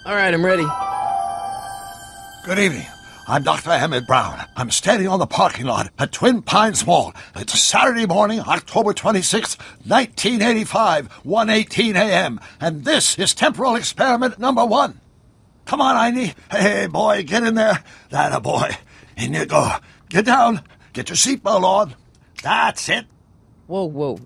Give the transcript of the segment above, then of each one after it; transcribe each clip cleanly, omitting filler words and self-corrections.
All right, I'm ready. Good evening. I'm Dr. Emmett Brown. I'm standing on the parking lot at Twin Pines Mall. It's Saturday morning, October 26th, 1985, 1:18 a.m., and this is temporal experiment number 1. Come on, Einie. Hey, boy, get in there. That a boy. In you go. Get down. Get your seatbelt on. That's it. Whoa.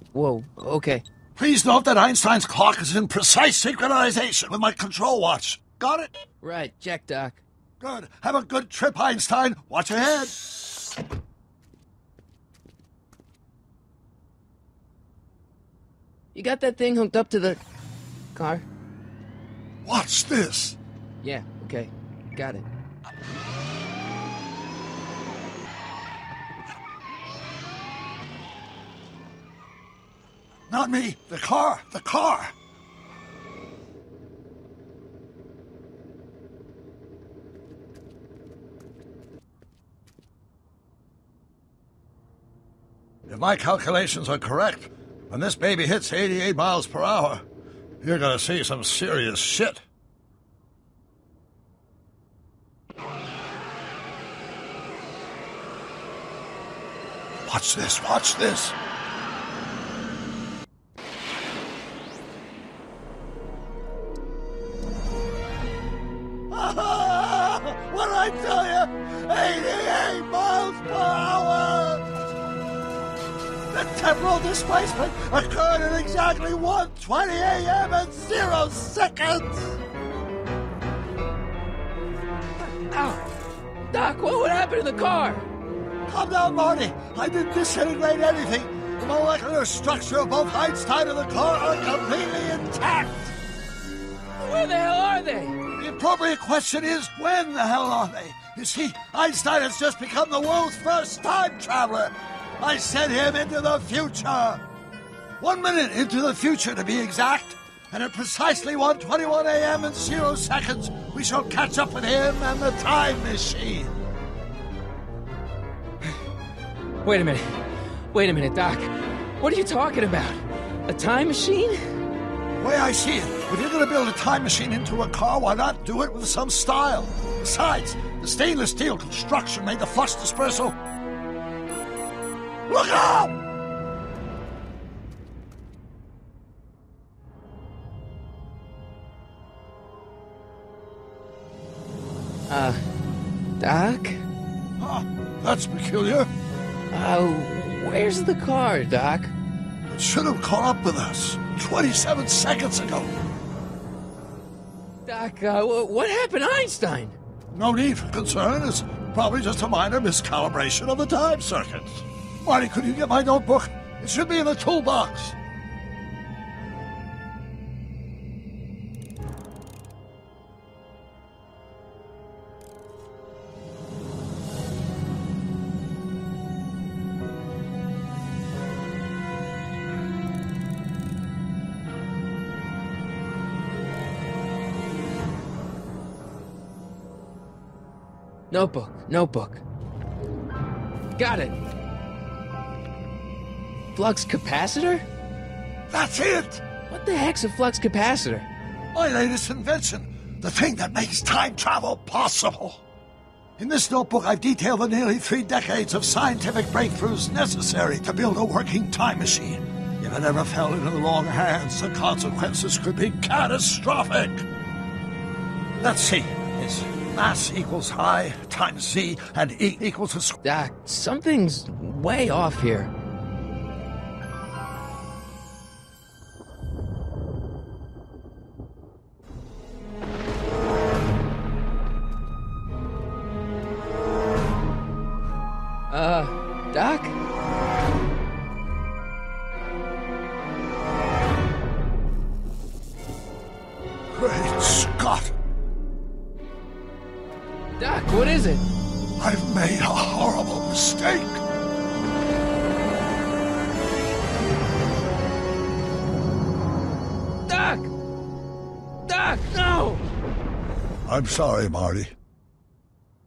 Okay. Please note that Einstein's clock is in precise synchronization with my control watch. Got it? Right, check, Doc. Good. Have a good trip, Einstein. Watch your head. You got that thing hooked up to the car? Watch this. Yeah, okay. Got it. Not me. The car. The car. If my calculations are correct, when this baby hits 88 miles per hour, you're gonna see some serious shit. Watch this, watch this. What did I tell you? 88 miles per hour! The temporal displacement occurred at exactly 1:20 a.m. and 0 seconds! Ow! Doc, what would happen to the car? Calm down, Marty. I didn't disintegrate anything. The molecular structure of both Einstein and the car are completely intact. Where the hell are they? The appropriate question is, when the hell are they? You see, Einstein has just become the world's first time traveler. I sent him into the future. 1 minute into the future, to be exact. And at precisely 1:21 a.m. and 0 seconds, we shall catch up with him and the time machine. Wait a minute, Doc. What are you talking about? A time machine? The way I see it, if you're going to build a time machine into a car, why not do it with some style? Besides, the stainless steel construction made the flux dispersal. Look up! Doc? Huh, that's peculiar. Where's the car, Doc? It should have caught up with us 27 seconds ago. Doc, what happened to Einstein? No need for concern. It's probably just a minor miscalibration of the time circuits. Marty, could you get my notebook? It should be in the toolbox. Notebook. Got it. Flux capacitor? That's it! What the heck's a flux capacitor? My latest invention. The thing that makes time travel possible. In this notebook, I've detailed the nearly 3 decades of scientific breakthroughs necessary to build a working time machine. If it ever fell into the wrong hands, the consequences could be catastrophic. Let's see. It's mass equals I times Z, and E equals a square. Doc, something's way off here. Doc? Great Scott! Doc, what is it? I've made a horrible mistake. Doc! Doc, no! I'm sorry, Marty.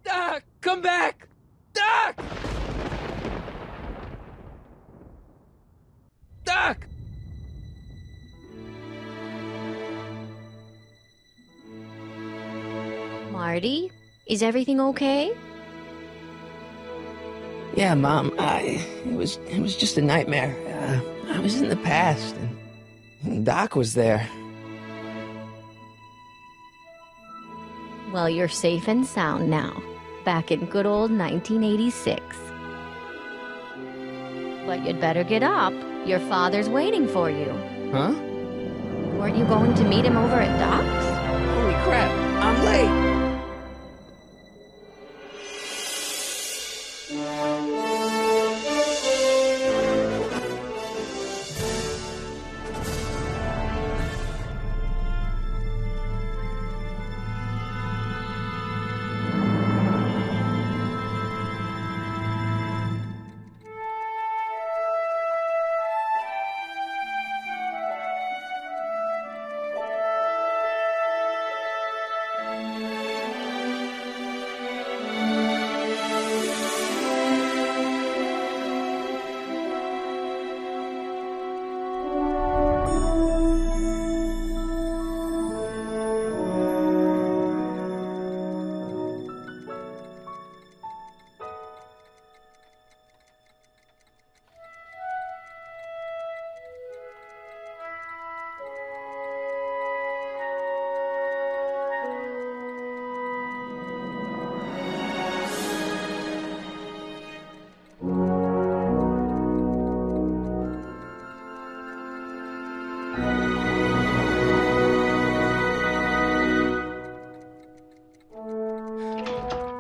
Doc, come back! Doc! Doc! Marty, is everything okay? Yeah, Mom. It was just a nightmare. I was in the past, and Doc was there. Well, you're safe and sound now, back in good old 1986. But you'd better get up. Your father's waiting for you. Huh? Weren't you going to meet him over at Doc's? Holy crap! I'm late.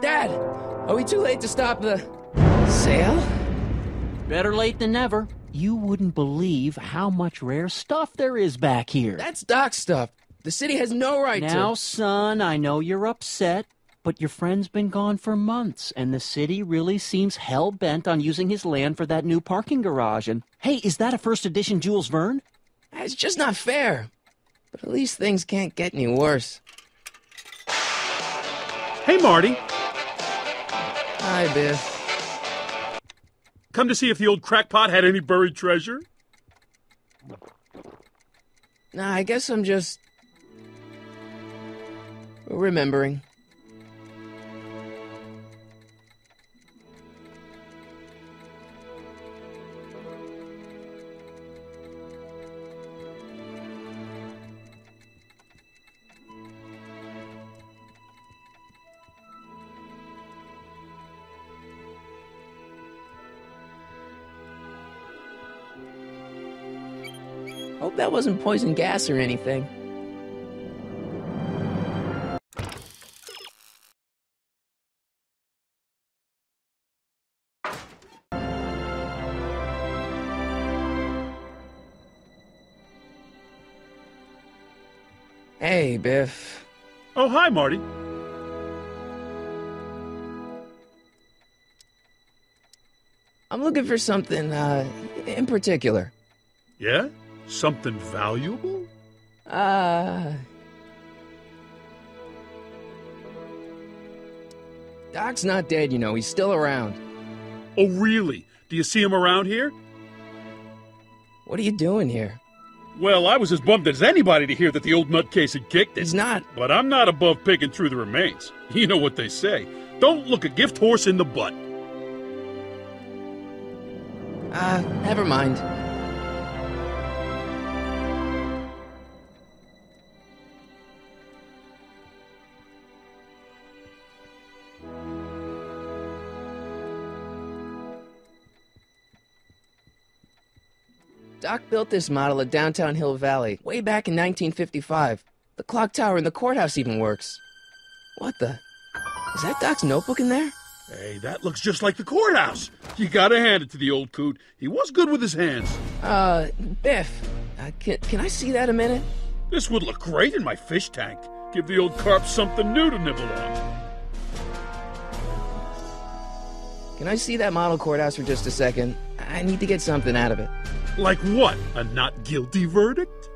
Dad, are we too late to stop the sale? Better late than never. You wouldn't believe how much rare stuff there is back here. That's Doc's stuff. The city has no right to... Now, son, I know you're upset, but your friend's been gone for months, and the city really seems hell-bent on using his land for that new parking garage. And, hey, is that a first edition Jules Verne? It's just not fair. But at least things can't get any worse. Hey, Marty. Hi, Biff. Come to see if the old crackpot had any buried treasure? Nah, I guess I'm just... remembering. Hope that wasn't poison gas or anything. Hey, Biff. Oh, hi, Marty. I'm looking for something, in particular. Yeah? Something valuable? Doc's not dead, you know. He's still around. Oh, really? Do you see him around here? What are you doing here? Well, I was as bummed as anybody to hear that the old nutcase had kicked it. He's not. But I'm not above picking through the remains. You know what they say. Don't look a gift horse in the butt. Never mind. Doc built this model at downtown Hill Valley way back in 1955. The clock tower in the courthouse even works. What the? Is that Doc's notebook in there? Hey, that looks just like the courthouse. You gotta hand it to the old coot. He was good with his hands. Biff, can I see that a minute? This would look great in my fish tank. Give the old carp something new to nibble on. Can I see that model courthouse for just a second? I need to get something out of it. Like what? A not guilty verdict?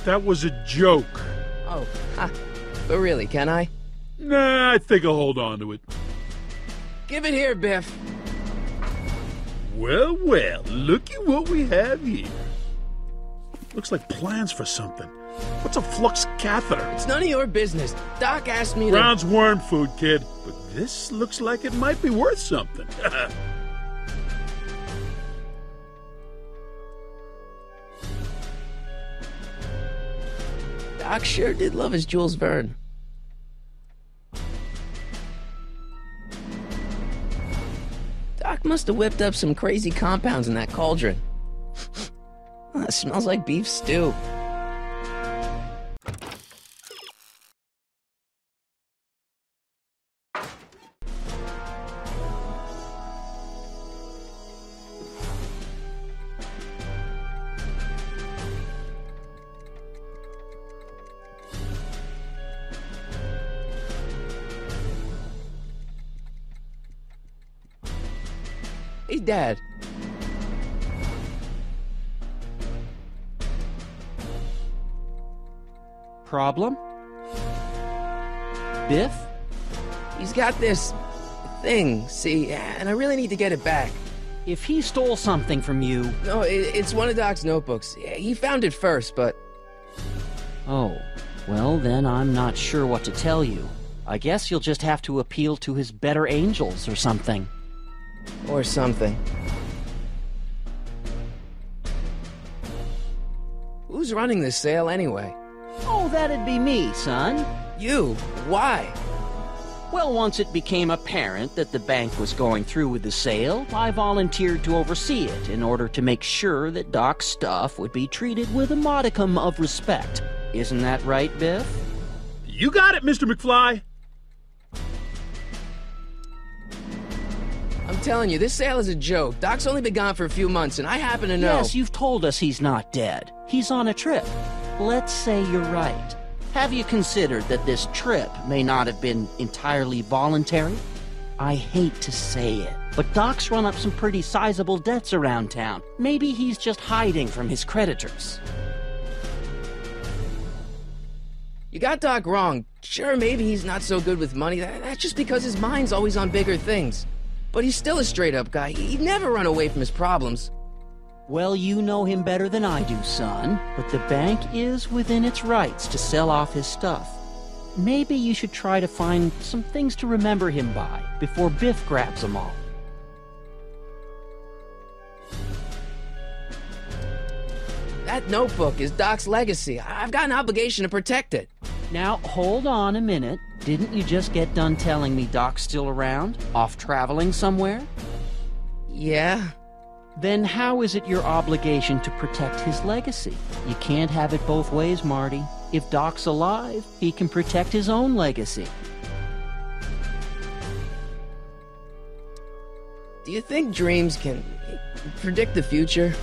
That was a joke. Oh, but really, can I? Nah, I think I'll hold on to it. Give it here, Biff. Well, well, looky what we have here. Looks like plans for something. What's a flux catheter? It's none of your business. Doc asked me to... Brown's worm food, kid. But this looks like it might be worth something. Doc sure did love his Jules Verne. Doc must have whipped up some crazy compounds in that cauldron. It smells like beef stew. Hey, Dad. Problem? Biff? He's got this thing, see, and I really need to get it back. If he stole something from you... No, it's one of Doc's notebooks. He found it first, but... Oh, well then I'm not sure what to tell you. I guess you'll just have to appeal to his better angels or something. Or something. Who's running this sale anyway? Oh, that'd be me, son. You? Why? Well, once it became apparent that the bank was going through with the sale, I volunteered to oversee it in order to make sure that Doc's stuff would be treated with a modicum of respect. Isn't that right, Biff? You got it, Mr. McFly. I'm telling you, this sale is a joke. Doc's only been gone for a few months, and I happen to know... Yes, you've told us he's not dead. He's on a trip. Let's say you're right. Have you considered that this trip may not have been entirely voluntary? I hate to say it, but Doc's run up some pretty sizable debts around town. Maybe he's just hiding from his creditors. You got Doc wrong. Sure, maybe he's not so good with money. That's just because his mind's always on bigger things. But he's still a straight-up guy. He'd never run away from his problems. Well, you know him better than I do, son. But the bank is within its rights to sell off his stuff. Maybe you should try to find some things to remember him by before Biff grabs them all. That notebook is Doc's legacy. I've got an obligation to protect it. Now, hold on a minute. Didn't you just get done telling me Doc's still around? Off traveling somewhere? Yeah? Then how is it your obligation to protect his legacy? You can't have it both ways, Marty. If Doc's alive, he can protect his own legacy. Do you think dreams can predict the future?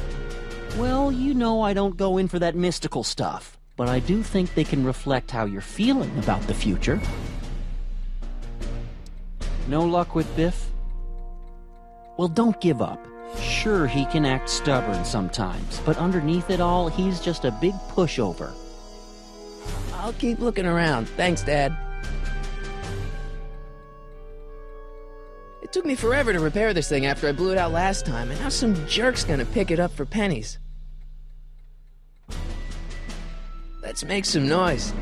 Well, you know I don't go in for that mystical stuff, but I do think they can reflect how you're feeling about the future. No luck with Biff? Well, don't give up. Sure, he can act stubborn sometimes, but underneath it all, he's just a big pushover. I'll keep looking around. Thanks, Dad. It took me forever to repair this thing after I blew it out last time, and now some jerk's gonna pick it up for pennies. Let's make some noise.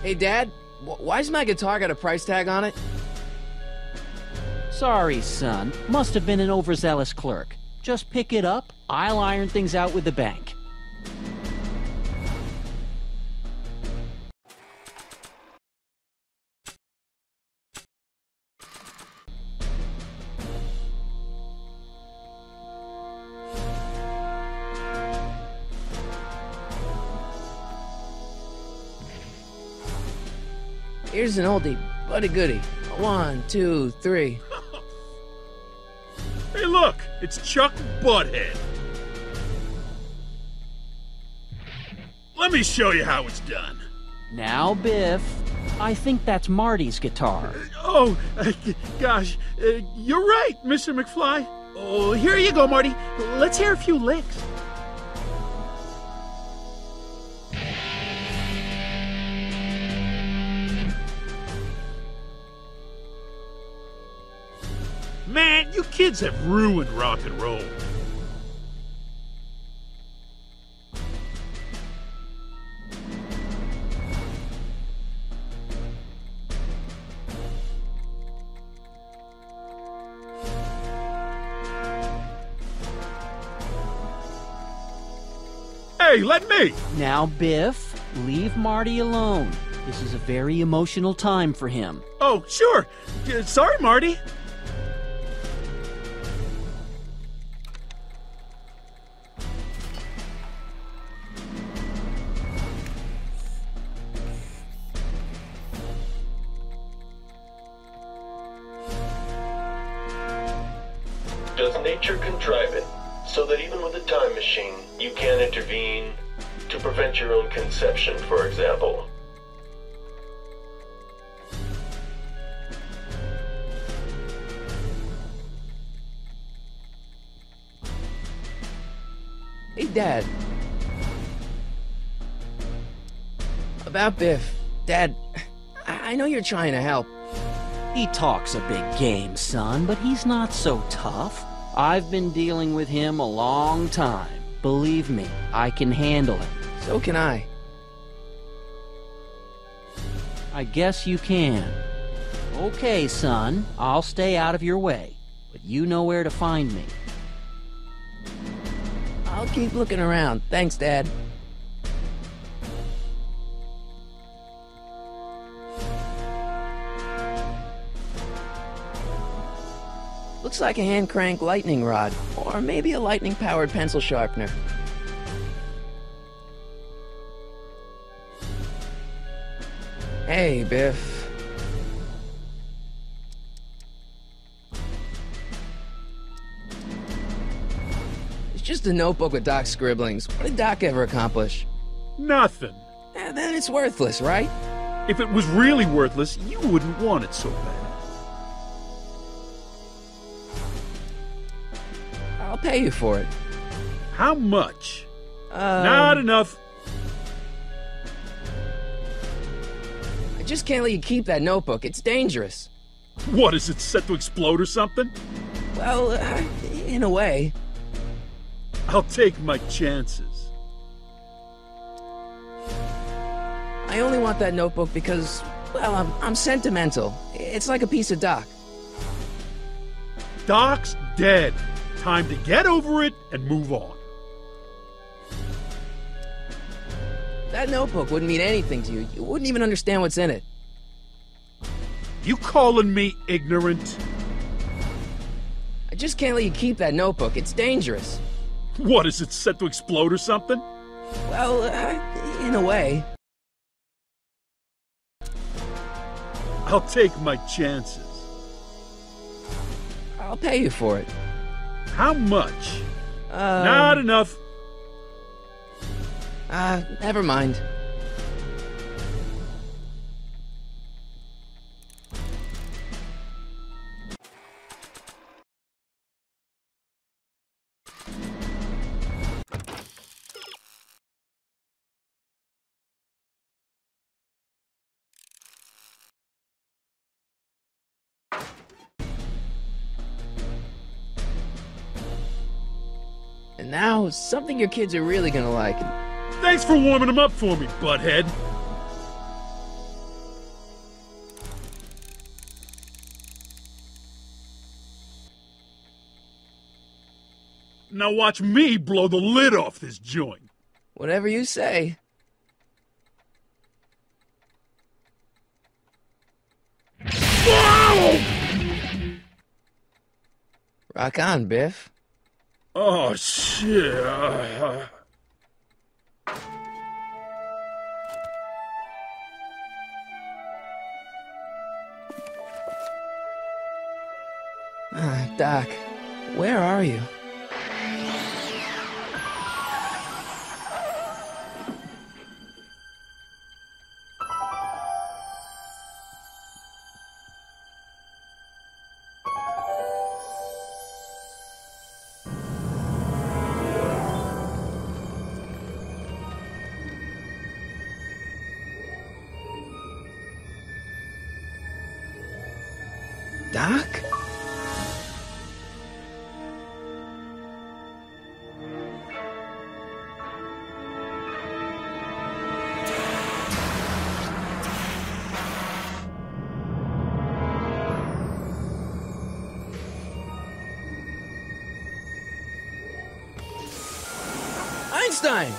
Hey, Dad, why's my guitar got a price tag on it? Sorry, son. Must have been an overzealous clerk. Just pick it up. I'll iron things out with the bank. Here's an oldie, but a goodie. 1, 2, 3. Hey, look! It's Chuck Butthead. Let me show you how it's done. Now, Biff, I think that's Marty's guitar. Oh, gosh. You're right, Mr. McFly. Oh, here you go, Marty. Let's hear a few licks. Man, you kids have ruined rock and roll. Hey, let me! Now, Biff, leave Marty alone. This is a very emotional time for him. Oh, sure. Sorry, Marty. Does nature contrive it so that even with a time machine, you can intervene to prevent your own conception, for example? Hey, Dad. About Biff. Dad, I know you're trying to help. He talks a big game, son, but he's not so tough. I've been dealing with him a long time. Believe me, I can handle it. So can I. I guess you can. Okay, son, I'll stay out of your way, but you know where to find me. I'll keep looking around. Thanks, Dad. Looks like a hand-crank lightning rod, or maybe a lightning-powered pencil sharpener. Hey, Biff. It's just a notebook with Doc's scribblings. What did Doc ever accomplish? Nothing. Then it's worthless, right? If it was really worthless, you wouldn't want it so bad. I'll pay you for it. How much? Not enough. I just can't let you keep that notebook. It's dangerous. What, is it set to explode or something? Well, in a way. I'll take my chances. I only want that notebook because, well, I'm sentimental. It's like a piece of Doc. Doc's dead. Time to get over it and move on. That notebook wouldn't mean anything to you. You wouldn't even understand what's in it. You calling me ignorant? I just can't let you keep that notebook. It's dangerous. What, is it set to explode or something? Well, in a way. I'll take my chances. I'll pay you for it. How much? Not enough. Never mind. And now, something your kids are really gonna like. Thanks for warming them up for me, butthead. Now watch me blow the lid off this joint. Whatever you say. Whoa! Rock on, Biff. Oh, shit. Doc, where are you? Doc? Einstein!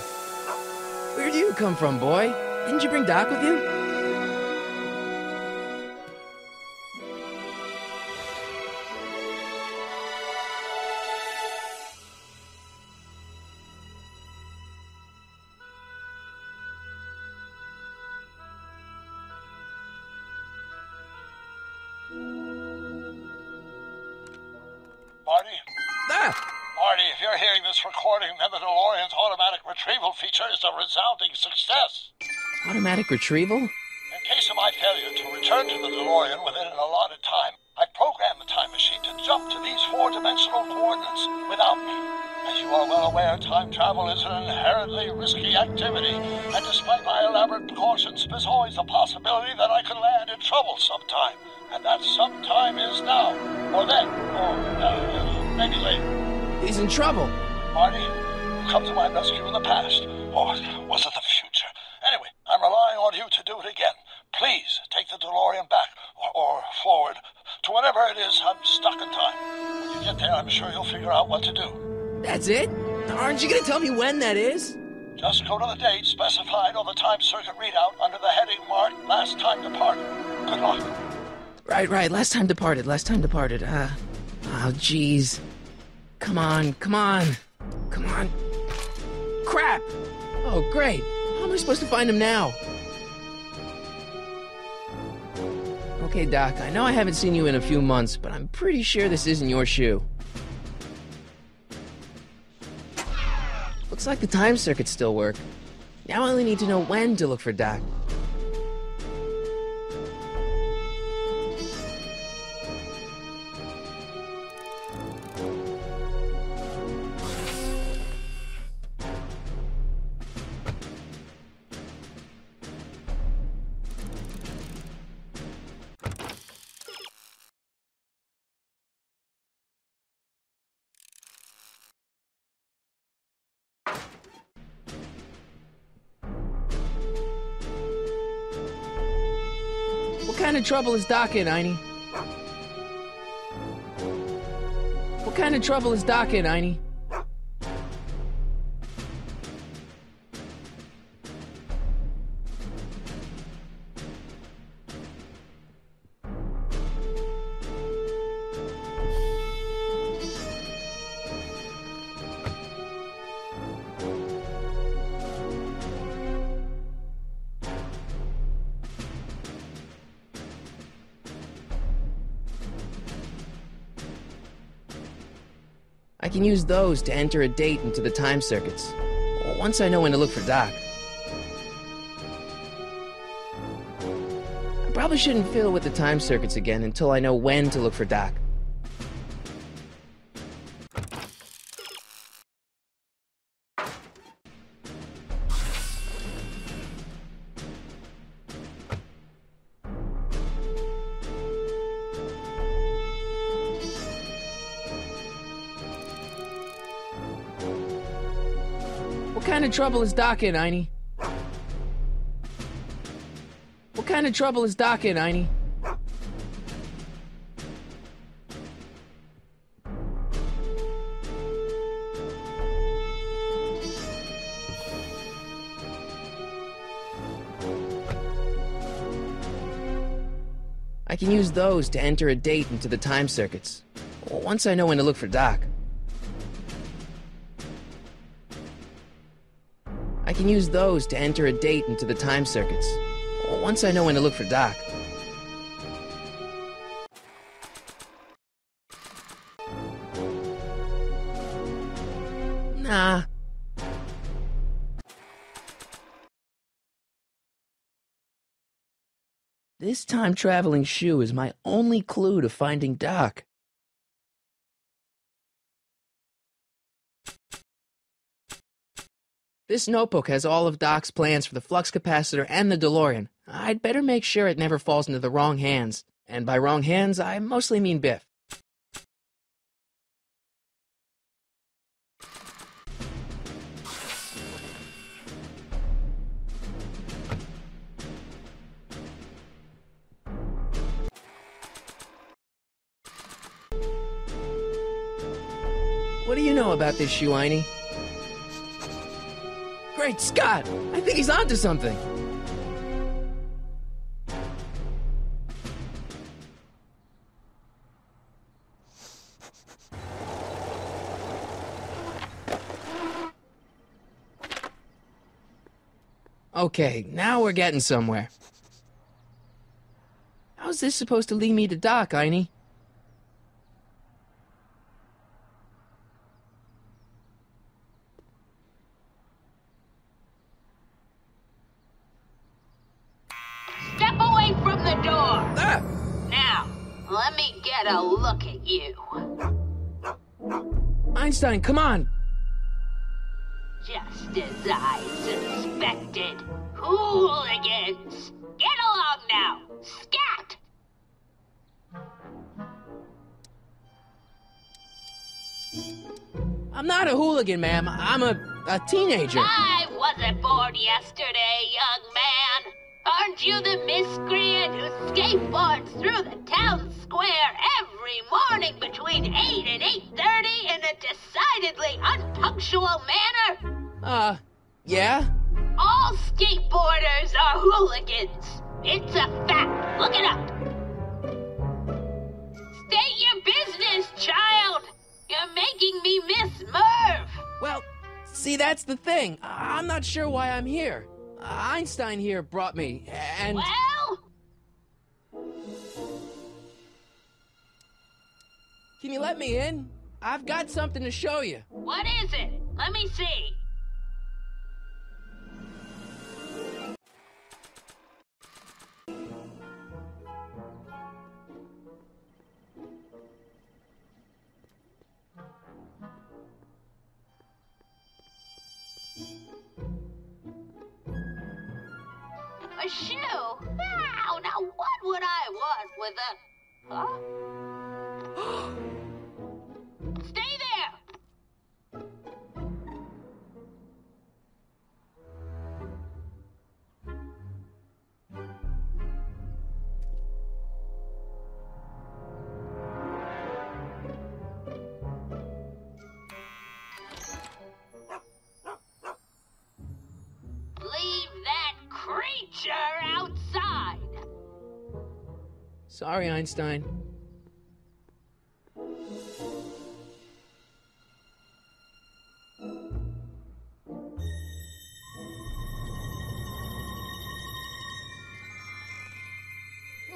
Where do you come from, boy? Didn't you bring Doc with you? Marty? Ah! Marty, if you're hearing this recording, then the DeLorean's automatic retrieval feature is a resounding success. Automatic retrieval? In case of my failure to return to the DeLorean within an allotted time, I programmed the time machine to jump to these four-dimensional coordinates without me. As you are well aware, time travel is an inherently risky activity, and despite my elaborate precautions, there's always a possibility that I could land in trouble sometime. And that sometime is now, or then, or maybe later. He's in trouble. Marty, you come to my rescue in the past, or was it the future? Anyway, I'm relying on you to do it again. Please take the DeLorean back, or forward, to whenever it is I'm stuck in time. When you get there, I'm sure you'll figure out what to do. That's it? Aren't you gonna tell me when that is? Just go to the date specified on the time circuit readout under the heading marked Last Time Departed. Good luck. Right. Last time departed. Oh, jeez. Come on. Crap! Oh, great. How am I supposed to find him now? Okay, Doc, I know I haven't seen you in a few months, but I'm pretty sure this isn't your shoe. Looks like the time circuits still work. Now I only need to know when to look for Doc. What kind of trouble is Doc in, Einie? What kind of trouble is Doc in, Einie? I can use those to enter a date into the time circuits. Once I know when to look for Doc. I probably shouldn't fiddle with the time circuits again until I know when to look for Doc. What kind of trouble is Doc in, Einie? What kind of trouble is Doc in, Einie? I can use those to enter a date into the time circuits. Once I know when to look for Doc. I can use those to enter a date into the time circuits. Once I know when to look for Doc. Nah. This time-traveling shoe is my only clue to finding Doc. This notebook has all of Doc's plans for the flux capacitor and the DeLorean. I'd better make sure it never falls into the wrong hands. And by wrong hands, I mostly mean Biff. What do you know about this shoe, Einie? Great Scott! I think he's onto something. Okay, now we're getting somewhere. How's this supposed to lead me to Doc, Einie? Step away from the door! Ah! Now, let me get a look at you. Einstein, come on! Just as I suspected. Hooligans! Get along now! Scat! I'm not a hooligan, ma'am. I'm a teenager. I wasn't born yesterday, young man. Aren't you the miscreant who skateboards through the town square every morning between 8 and 8:30 in a decidedly unpunctual manner? Yeah? All skateboarders are hooligans. It's a fact. Look it up. State your business, child. You're making me miss Merv. Well, see, that's the thing. I'm not sure why I'm here. Einstein here brought me, and... Well? Can you let me in? I've got something to show you. What is it? Let me see. A shoe? Now what would I want with a... Huh? Stay there! Leave that creature outside! Sorry, Einstein.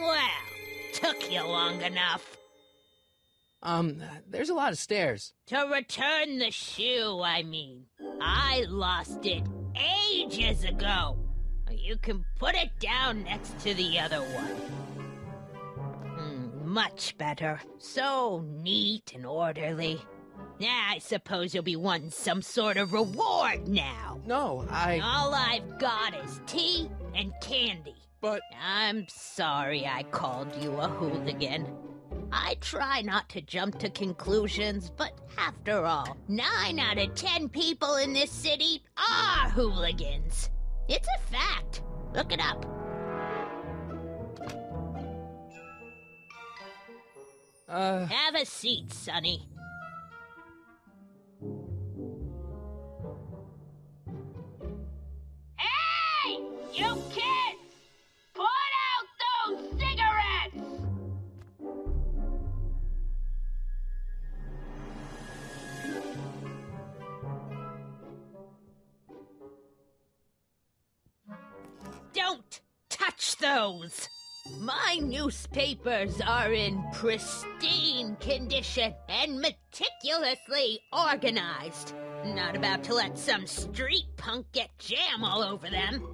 Well, took you long enough. There's a lot of stairs. To return the shoe, I mean. I lost it ages ago. You can put it down next to the other one. Much better. So neat and orderly. I suppose you'll be wanting some sort of reward now. No, All I've got is tea and candy. But... I'm sorry I called you a hooligan. I try not to jump to conclusions, but after all, 9 out of 10 people in this city are hooligans. It's a fact. Look it up. Have a seat, Sonny. Hey! You kids! Put out those cigarettes! Don't touch those! My newspapers are in pristine condition and meticulously organized. Not about to let some street punk get jam all over them.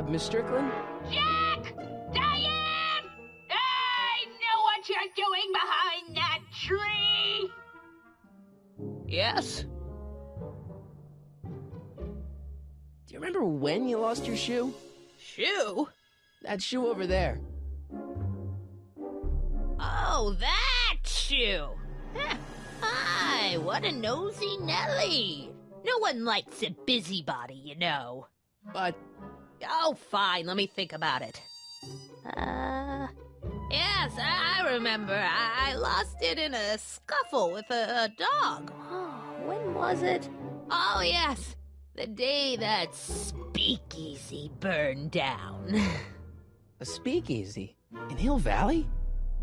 Miss Strickland? Jack! Diane! I know what you're doing behind that tree! Yes? Do you remember when you lost your shoe? Shoe? That shoe over there. Oh, that shoe! Hi, what a nosy Nelly! No one likes a busybody, you know. But... Oh, fine, let me think about it. Yes, I remember. I lost it in a scuffle with a dog. Oh, when was it? Oh, yes. The day that speakeasy burned down. A speakeasy? In Hill Valley?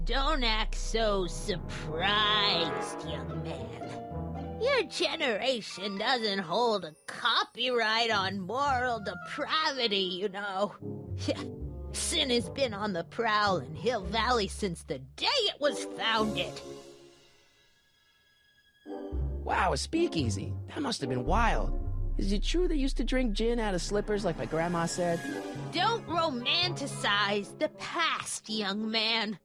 Don't act so surprised, young man. Your generation doesn't hold a copyright on moral depravity, you know. Sin has been on the prowl in Hill Valley since the day it was founded. Wow, a speakeasy. That must have been wild. Is it true they used to drink gin out of slippers like my grandma said? Don't romanticize the past, young man.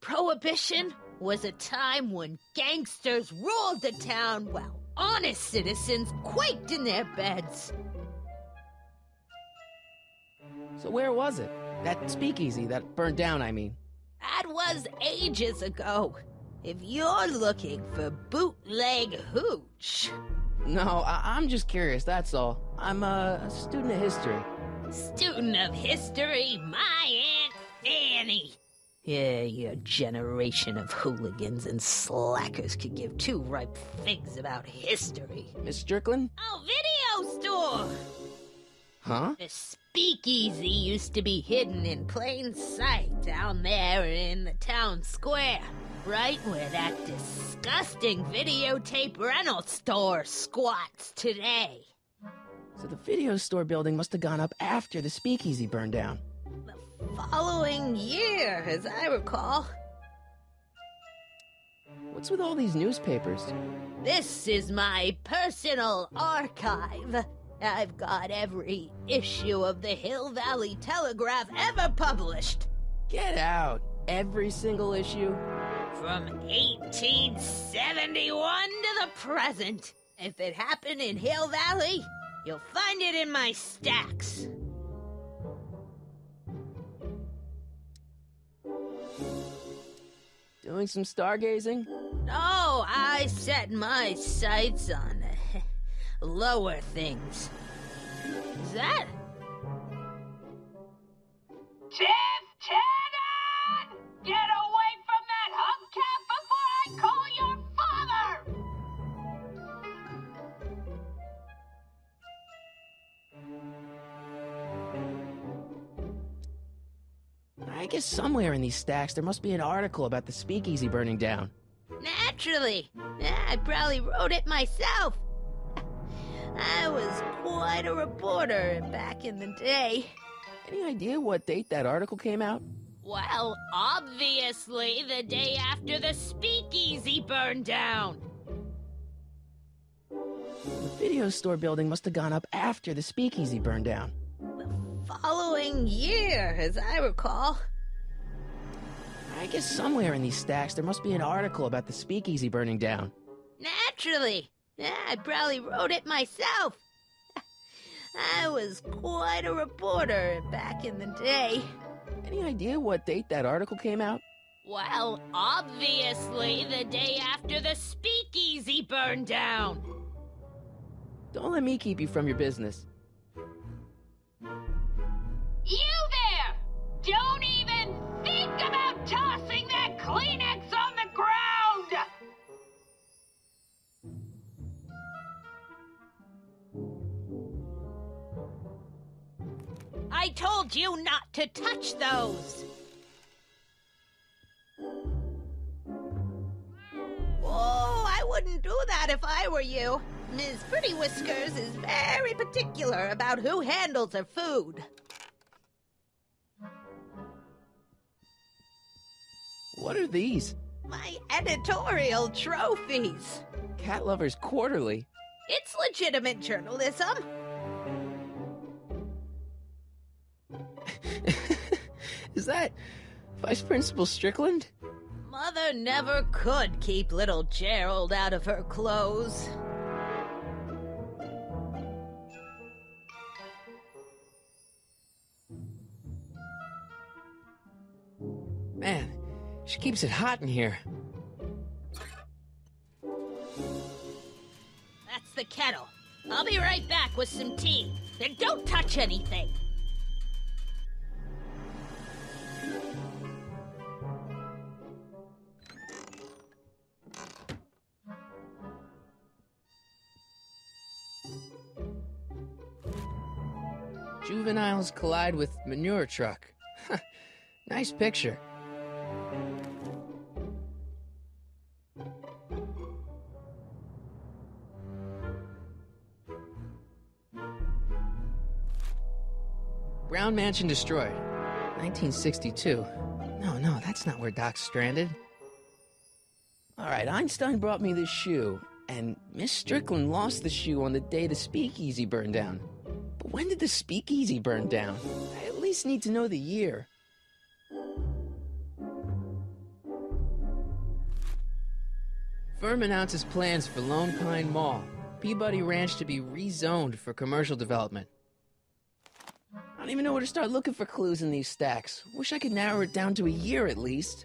Prohibition was a time when gangsters ruled the town while honest citizens quaked in their beds. So where was it? That speakeasy that burned down, I mean. That was ages ago. If you're looking for bootleg hooch. No, I'm just curious, that's all. I'm a student of history. Student of history, my Aunt Fanny. Yeah, your generation of hooligans and slackers could give two ripe figs about history. Miss Strickland? Oh, video store! Huh? The speakeasy used to be hidden in plain sight down there in the town square. Right where that disgusting videotape rental store squats today. So the video store building must have gone up after the speakeasy burned down. The following year, as I recall. What's with all these newspapers? This is my personal archive. I've got every issue of the Hill Valley Telegraph ever published. Get out. Every single issue? From 1871 to the present. If it happened in Hill Valley, you'll find it in my stacks. Doing some stargazing? No, I set my sights on lower things. Is that? Lieutenant! Get away from that hubcap before I call your father! I guess somewhere in these stacks there must be an article about the speakeasy burning down. Naturally. I probably wrote it myself. I was quite a reporter back in the day. Any idea what date that article came out? Well, obviously the day after the speakeasy burned down. The video store building must have gone up after the speakeasy burned down. The following year, as I recall. I guess somewhere in these stacks there must be an article about the speakeasy burning down. Naturally. I probably wrote it myself. I was quite a reporter back in the day. Any idea what date that article came out? Well, obviously the day after the speakeasy burned down. Don't let me keep you from your business. You there! Don't even think about tossing that Kleenex on the ground! I told you not to touch those! Oh, I wouldn't do that if I were you. Ms. Pretty Whiskers is very particular about who handles her food. What are these? My editorial trophies. Cat Lovers Quarterly. It's legitimate journalism. Is that Vice Principal Strickland? Mother never could keep little Gerald out of her clothes. Man, she keeps it hot in here. That's the kettle. I'll be right back with some tea. And don't touch anything. Juveniles collide with manure truck. Nice picture. Brown Mansion destroyed. 1962. No, that's not where Doc's stranded. Alright, Einstein brought me this shoe, and Miss Strickland lost the shoe on the day the speakeasy burned down. But when did the speakeasy burn down? I at least need to know the year. Firm announces plans for Lone Pine Mall, Peabody Ranch to be rezoned for commercial development. I don't even know where to start looking for clues in these stacks. Wish I could narrow it down to a year at least.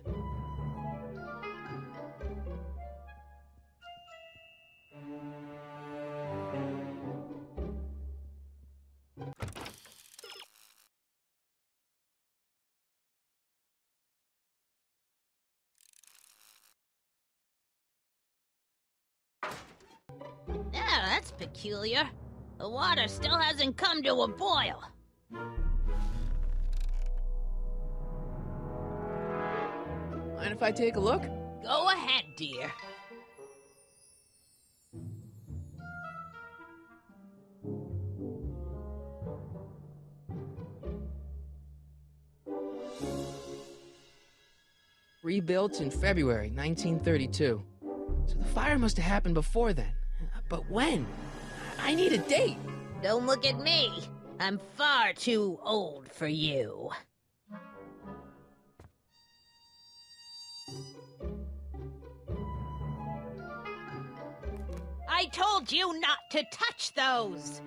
Yeah, that's peculiar. The water still hasn't come to a boil. Mind if I take a look? Go ahead, dear. Rebuilt in February 1932. So the fire must have happened before then. But when? I need a date. Don't look at me. I'm far too old for you. I told you not to touch those!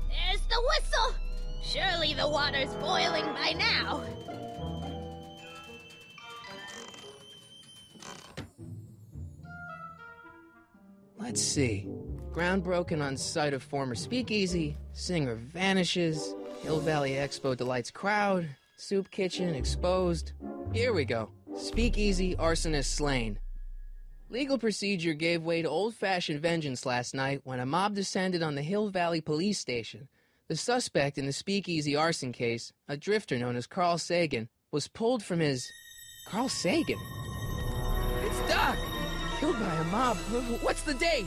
There's the whistle! Surely the water's boiling by now. Let's see. Ground broken on site of former speakeasy, singer vanishes, Hill Valley Expo delights crowd, soup kitchen exposed. Here we go. Speakeasy arsonist slain. Legal procedure gave way to old-fashioned vengeance last night when a mob descended on the Hill Valley police station. The suspect in the speakeasy arson case, a drifter known as Carl Sagan, was pulled from his... Carl Sagan? It's Doc! Killed by a mob. What's the date?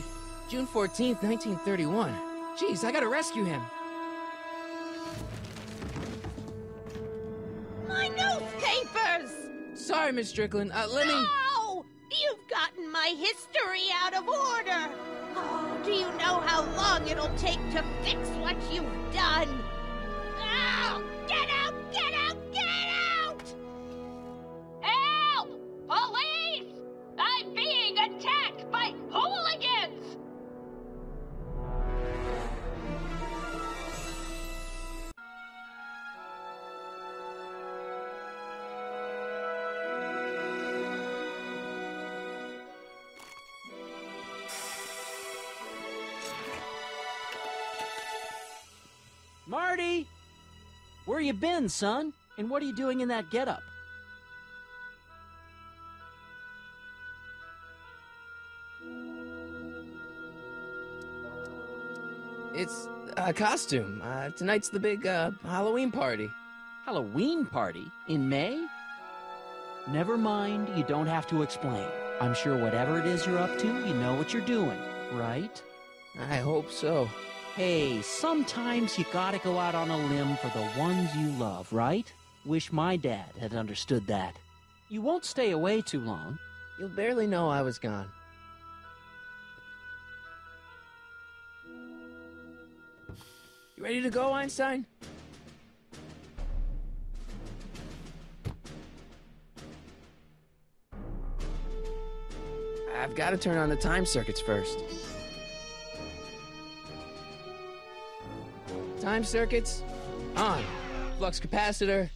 June 14th, 1931. Jeez, I gotta rescue him. My newspapers! Sorry, Miss Strickland. Let me... No! You've gotten my history out of order! Oh, do you know how long it'll take to fix what you've done? Oh, get out! Get out! Get out! Help! Police! I'm being attacked by hooligans! Marty! Where you been, son? And what are you doing in that getup? It's a costume. Tonight's the big, Halloween party. Halloween party? In May? Never mind, you don't have to explain. I'm sure whatever it is you're up to, you know what you're doing, right? I hope so. Hey, sometimes you gotta go out on a limb for the ones you love, right? Wish my dad had understood that. You won't stay away too long. You'll barely know I was gone. You ready to go, Einstein? I've got to turn on the time circuits first. Time circuits, on. Flux capacitor,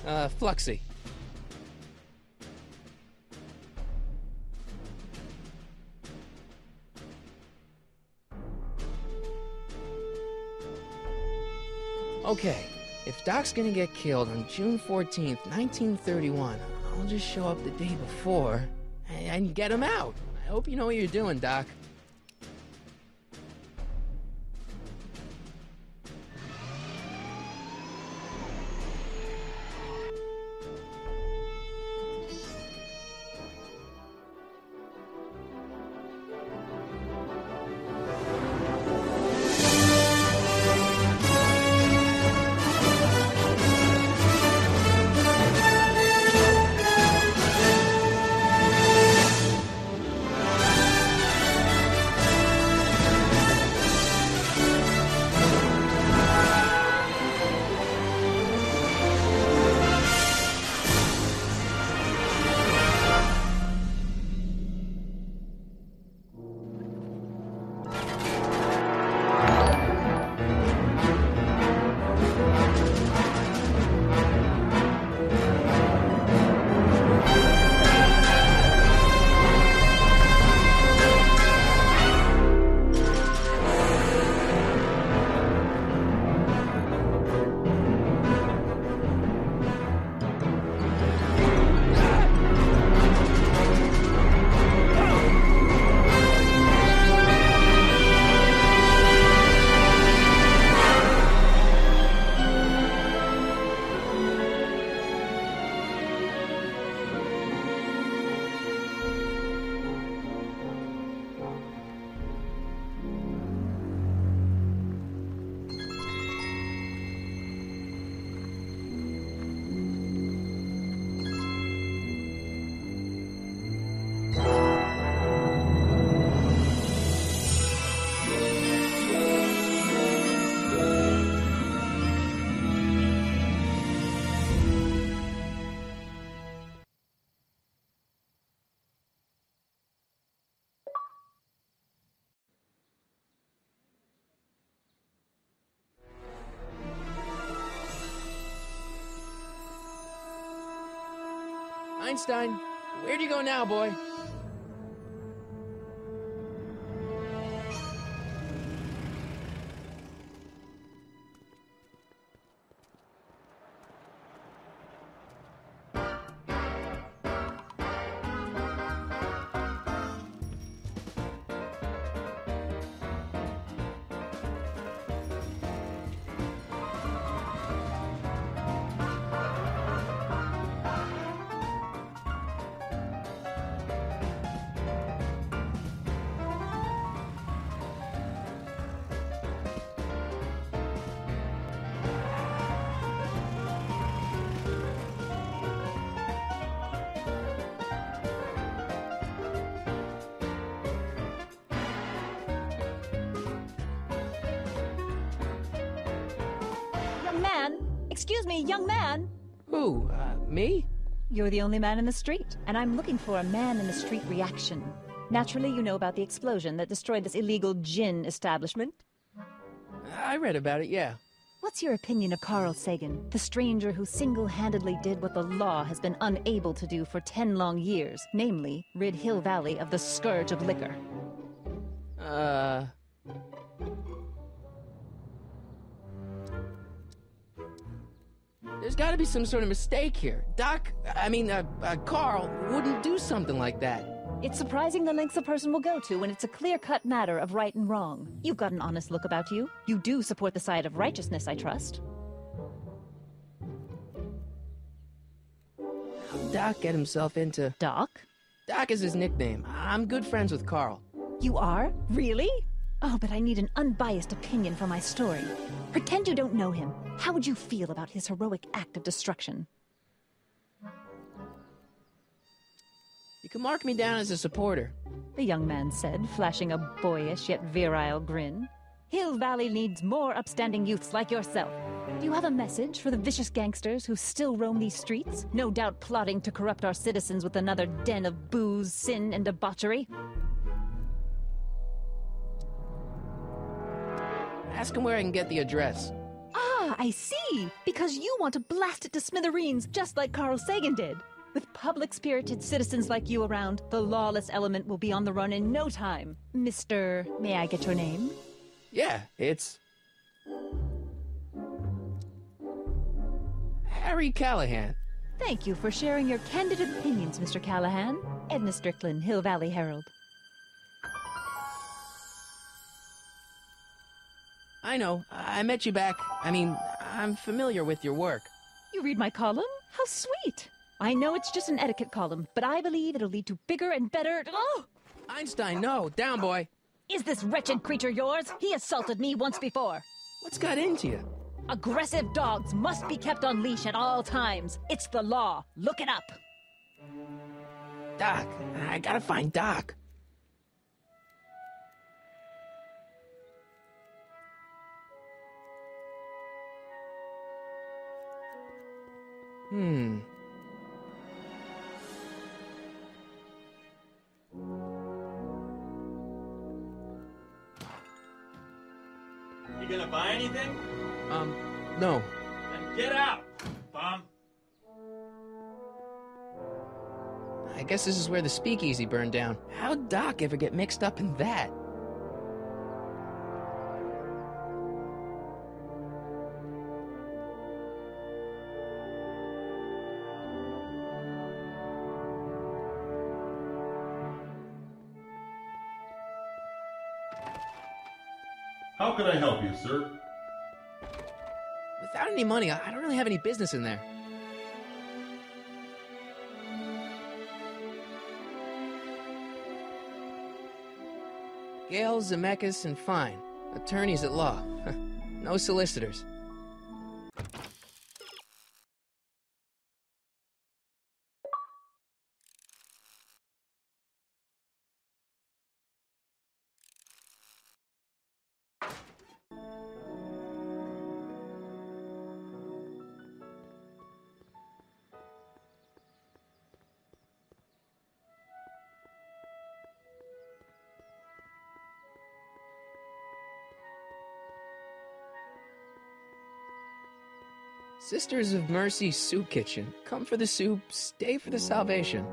fluxy. Okay, if Doc's gonna get killed on June 14th, 1931, I'll just show up the day before and get him out. I hope you know what you're doing, Doc. Einstein, where'd you go now, boy? Excuse me, young man. Who, me? You're the only man in the street, and I'm looking for a man-in-the-street reaction. Naturally, you know about the explosion that destroyed this illegal gin establishment. I read about it, yeah. What's your opinion of Carl Sagan, the stranger who single-handedly did what the law has been unable to do for 10 long years, namely, rid Hill Valley of the scourge of liquor? There's gotta be some sort of mistake here. Carl wouldn't do something like that. It's surprising the lengths a person will go to when it's a clear-cut matter of right and wrong. You've got an honest look about you. You do support the side of righteousness, I trust. How'd Doc get himself into... Doc? Doc is his nickname. I'm good friends with Carl. You are? Really? Oh, but I need an unbiased opinion for my story. Pretend you don't know him. How would you feel about his heroic act of destruction? You can mark me down as a supporter. The young man said, flashing a boyish yet virile grin. Hill Valley needs more upstanding youths like yourself. Do you have a message for the vicious gangsters who still roam these streets, no doubt plotting to corrupt our citizens with another den of booze, sin, and debauchery? Ask him where I can get the address. Ah, I see! Because you want to blast it to smithereens, just like Carl Sagan did. With public-spirited citizens like you around, the lawless element will be on the run in no time. Mr. May I get your name? Yeah, it's... Harry Callahan. Thank you for sharing your candid opinions, Mr. Callahan. Edna Strickland, Hill Valley Herald. I know. I met you back. I'm familiar with your work. You read my column? How sweet! I know it's just an etiquette column, but I believe it'll lead to bigger and better... Oh! Einstein, no. Down, boy. Is this wretched creature yours? He assaulted me once before. What's got into you? Aggressive dogs must be kept on leash at all times. It's the law. Look it up. Doc. I gotta find Doc. You gonna buy anything? No. Then get out, bum. I guess this is where the speakeasy burned down. How'd Doc ever get mixed up in that? How can I help you, sir? Without any money, I don't really have any business in there. Gale, Zemeckis, and Fine. Attorneys at law. No solicitors. Sisters of Mercy Soup Kitchen. Come for the soup, stay for the salvation.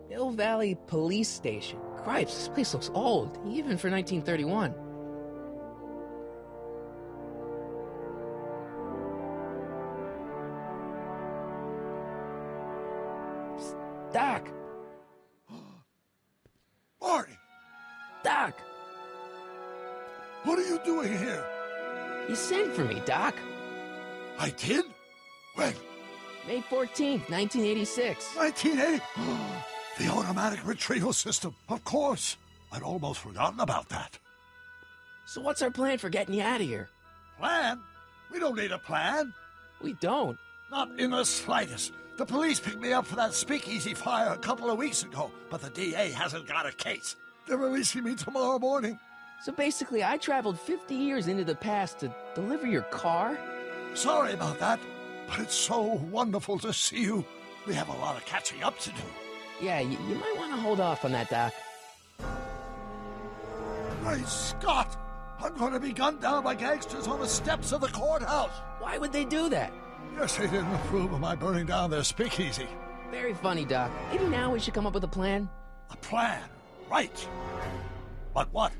Hill Valley Police Station. Cripes, this place looks old, even for 1931. Doc! Marty! Doc! What are you doing here? You sent for me, Doc. I did? When? May 14th, 1986. 1980? The automatic retrieval system, of course. I'd almost forgotten about that. So what's our plan for getting you out of here? Plan? We don't need a plan. We don't. Not in the slightest. The police picked me up for that speakeasy fire a couple of weeks ago, but the DA hasn't got a case. They're releasing me tomorrow morning. So basically, I traveled 50 years into the past to deliver your car? Sorry about that, but it's so wonderful to see you. We have a lot of catching up to do. Yeah, you might want to hold off on that, Doc. Great Scott! I'm going to be gunned down by gangsters on the steps of the courthouse. Why would they do that? Guess they didn't approve of my burning down their speakeasy. Very funny, Doc. Maybe now we should come up with a plan? A plan? Right. But what?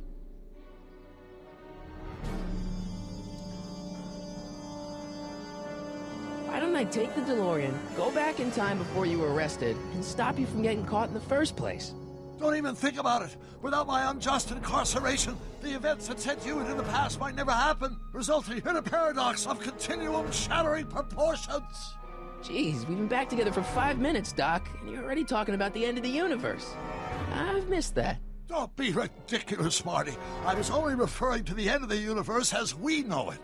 Why don't I take the DeLorean, go back in time before you were arrested, and stop you from getting caught in the first place? Don't even think about it. Without my unjust incarceration, the events that sent you into the past might never happen, resulting in a paradox of continuum shattering proportions. Jeez, we've been back together for 5 minutes, Doc, and you're already talking about the end of the universe. I've missed that. Don't be ridiculous, Marty. I was only referring to the end of the universe as we know it.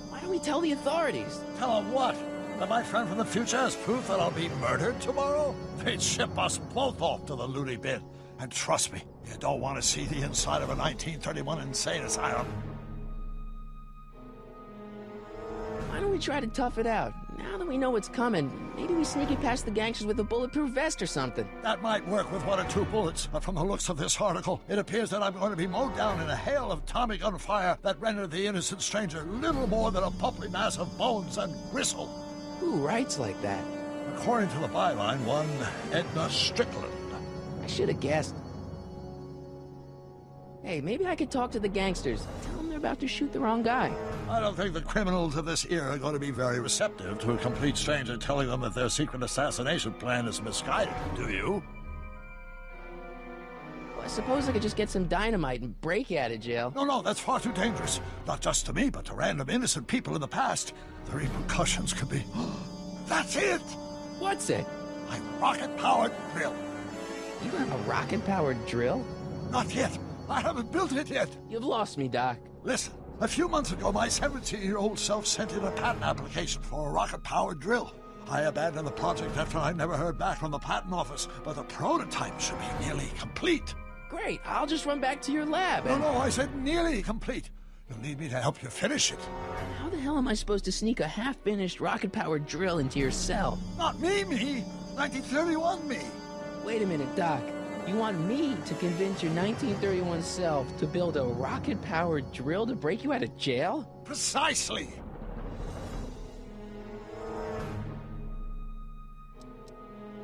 Why don't we tell the authorities? Tell them what? That my friend from the future has proof that I'll be murdered tomorrow? They'd ship us both off to the loony bin. And trust me, you don't want to see the inside of a 1931 insane asylum. Why don't we try to tough it out? Now that we know what's coming, maybe we sneak it past the gangsters with a bulletproof vest or something. That might work with 1 or 2 bullets, but from the looks of this article, it appears that I'm going to be mowed down in a hail of Tommy gun fire that rendered the innocent stranger little more than a puppy mass of bones and gristle. Who writes like that? According to the byline, one Edna Strickland. I should have guessed. Hey, maybe I could talk to the gangsters. Tell them they're about to shoot the wrong guy. I don't think the criminals of this era are going to be very receptive to a complete stranger telling them that their secret assassination plan is misguided, do you? Well, I suppose I could just get some dynamite and break you out of jail. No, that's far too dangerous. Not just to me, but to random innocent people in the past. The repercussions could be... That's it! What's it? My rocket-powered drill. You have a rocket-powered drill? Not yet. I haven't built it yet. You've lost me, Doc. Listen, a few months ago, my 17-year-old self sent in a patent application for a rocket-powered drill. I abandoned the project after I never heard back from the patent office, but the prototype should be nearly complete. Great, I'll just run back to your lab and... No, I said nearly complete. You'll need me to help you finish it. How the hell am I supposed to sneak a half-finished rocket-powered drill into your cell? Not me. 1931 me. Wait a minute, Doc. You want me to convince your 1931 self to build a rocket-powered drill to break you out of jail? Precisely.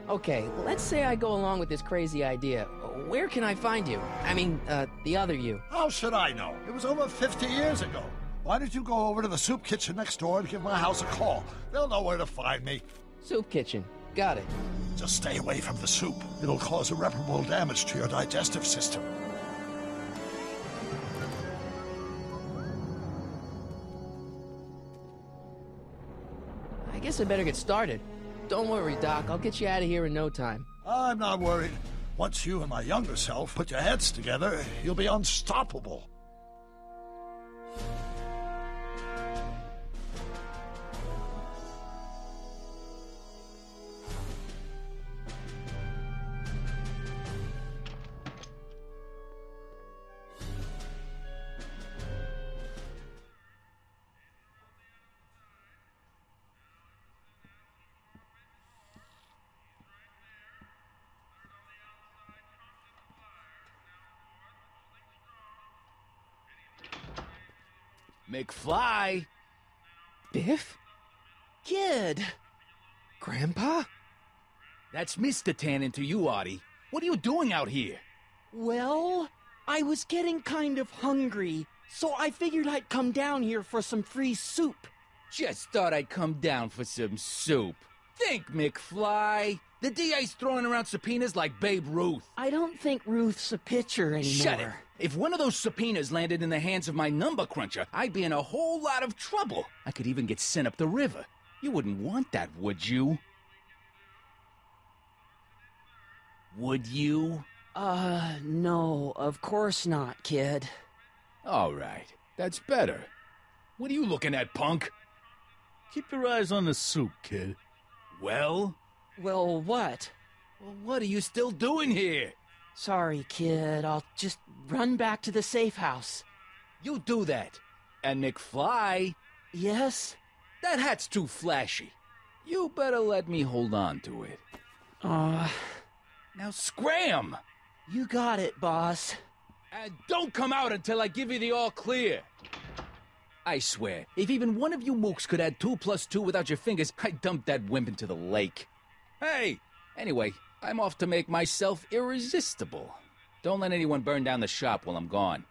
Okay, let's say I go along with this crazy idea. Where can I find you? I mean, the other you. How should I know? It was over 50 years ago. Why don't you go over to the soup kitchen next door and give my house a call? They'll know where to find me. Soup kitchen. Got it. Just stay away from the soup. It'll cause irreparable damage to your digestive system. I guess I better get started. Don't worry, Doc. I'll get you out of here in no time. I'm not worried. Once you and my younger self put your heads together, you'll be unstoppable. McFly! Biff? Kid! Grandpa? That's Mr. Tannen to you, Artie. What are you doing out here? Well, I was getting kind of hungry, so I figured I'd come down here for some free soup. Just thought I'd come down for some soup. Think, McFly. The DA's throwing around subpoenas like Babe Ruth. I don't think Ruth's a pitcher anymore. Shut it. If one of those subpoenas landed in the hands of my number cruncher, I'd be in a whole lot of trouble. I could even get sent up the river. You wouldn't want that, would you? Would you? No, of course not, kid. All right, that's better. What are you looking at, punk? Keep your eyes on the soup, kid. Well? Well, what? Well, what are you still doing here? Sorry, kid. I'll just run back to the safe house. You do that. And McFly? Yes? That hat's too flashy. You better let me hold on to it. Now scram! You got it, boss. And don't come out until I give you the all clear. I swear, if even one of you mooks could add 2 + 2 without your fingers, I'd dump that wimp into the lake. Hey! Anyway, I'm off to make myself irresistible. Don't let anyone burn down the shop while I'm gone.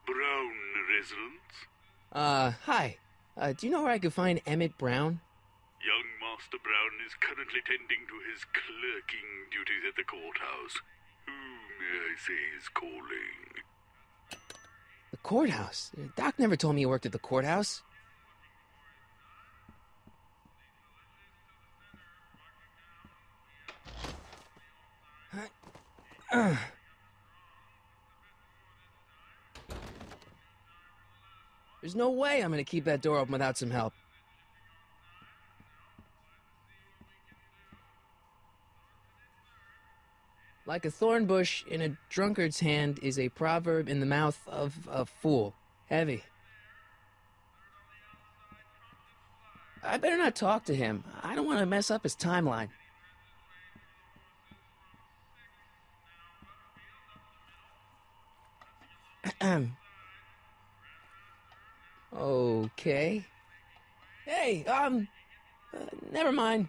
Brown residence? Hi. Do you know where I could find Emmett Brown? Young Master Brown is currently tending to his clerking duties at the courthouse. Who, may I say, is calling? The courthouse? Doc never told me he worked at the courthouse. There's no way I'm gonna keep that door open without some help. Like a thorn bush in a drunkard's hand is a proverb in the mouth of a fool. Heavy. I better not talk to him. I don't want to mess up his timeline. Okay. Hey, never mind.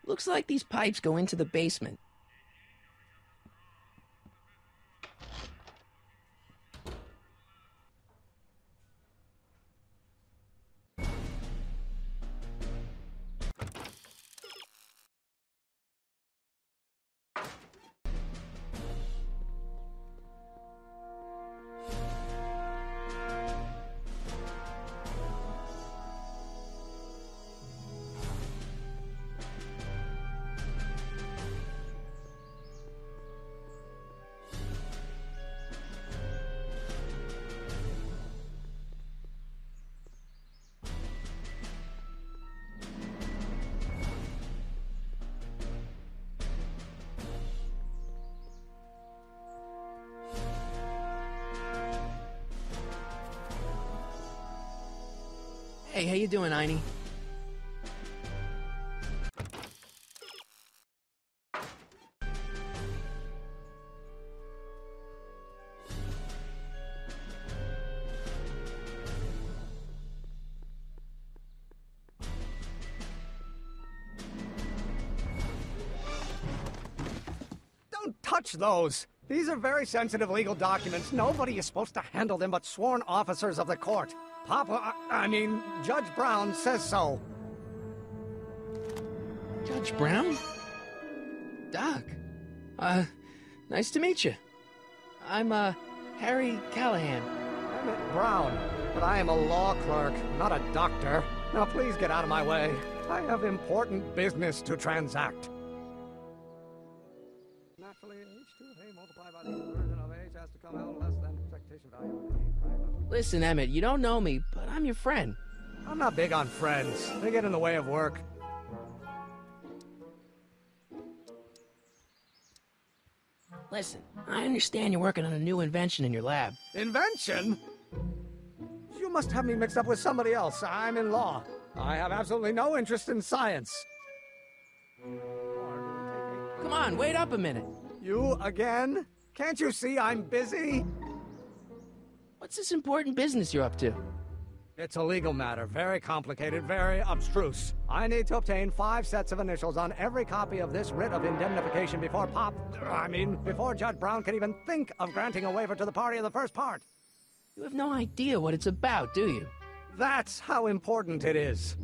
Looks like these pipes go into the basement. Hey, how you doing, Einie? Don't touch those! These are very sensitive legal documents. Nobody is supposed to handle them but sworn officers of the court. Judge Brown says so. Judge Brown? Doc. Nice to meet you. I'm, Harry Callahan. Emmett Brown, but I am a law clerk, not a doctor. Now please get out of my way. I have important business to transact. Naturally, h2 of a multiplied by the inversion of h has to come out less than expectation value of a, right? Listen, Emmett, you don't know me, but I'm your friend. I'm not big on friends. They get in the way of work. Listen, I understand you're working on a new invention in your lab. Invention? You must have me mixed up with somebody else. I'm in law. I have absolutely no interest in science. Come on, wait up a minute. You again? Can't you see I'm busy? What's this important business you're up to? It's a legal matter, very complicated, very abstruse. I need to obtain 5 sets of initials on every copy of this writ of indemnification before before Judge Brown can even think of granting a waiver to the party in the first part. You have no idea what it's about, do you? That's how important it is.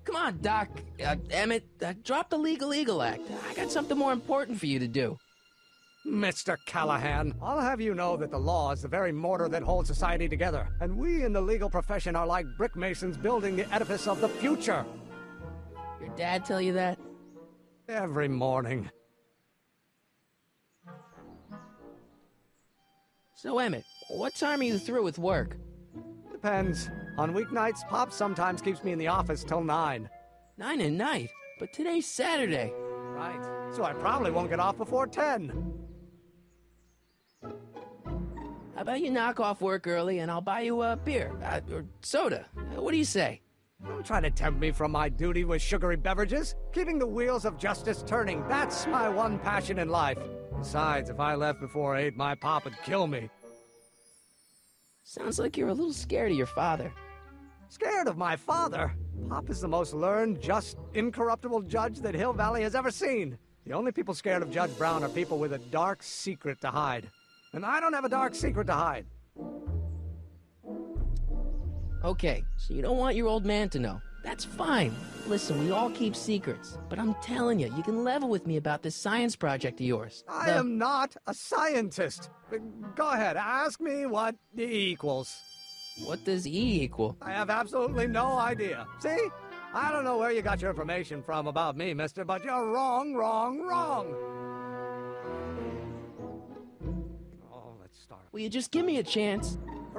Come on, Doc. Emmett, drop the Legal Eagle Act. I got something more important for you to do. Mr. Callahan, I'll have you know that the law is the very mortar that holds society together, and we in the legal profession are like brick masons building the edifice of the future. Your dad tell you that? Every morning. So, Emmett, what time are you through with work? Depends. On weeknights, Pop sometimes keeps me in the office till 9. 9 at night? But today's Saturday. Right. So I probably won't get off before 10. How about you knock off work early and I'll buy you a beer, or soda. What do you say? Don't try to tempt me from my duty with sugary beverages. Keeping the wheels of justice turning, that's my one passion in life. Besides, if I left before 8, my pop would kill me. Sounds like you're a little scared of your father. Scared of my father? Pop is the most learned, just, incorruptible judge that Hill Valley has ever seen. The only people scared of Judge Brown are people with a dark secret to hide. And I don't have a dark secret to hide. Okay, so you don't want your old man to know. That's fine. Listen, we all keep secrets. But I'm telling you, you can level with me about this science project of yours. I am not a scientist. Go ahead, ask me what E equals. What does E equal? I have absolutely no idea. See? I don't know where you got your information from about me, mister, but you're wrong, wrong, wrong. Oh, let's start. Will you just give me a chance?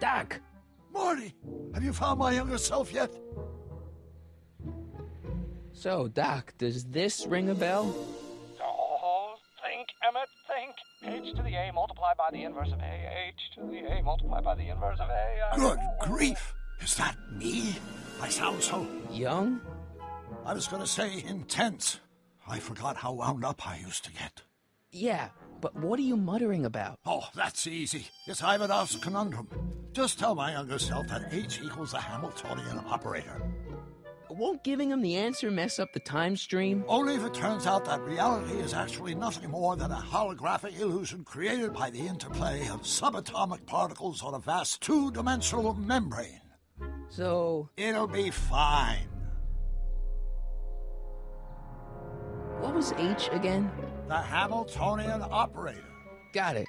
Doc! Marty, have you found my younger self yet? So, Doc, does this ring a bell? Oh, think, Emmett, think. H to the A multiplied by the inverse of A. H to the A multiplied by the inverse of A. Good grief! Is that me? I sound so... Young? I was gonna say intense. I forgot how wound up I used to get. Yeah, but what are you muttering about? Oh, that's easy. It's Ivanov's conundrum. Just tell my younger self that H equals the Hamiltonian operator. Won't giving him the answer mess up the time stream? Only if it turns out that reality is actually nothing more than a holographic illusion created by the interplay of subatomic particles on a vast two-dimensional membrane. So... It'll be fine. What was H again? The Hamiltonian operator. Got it.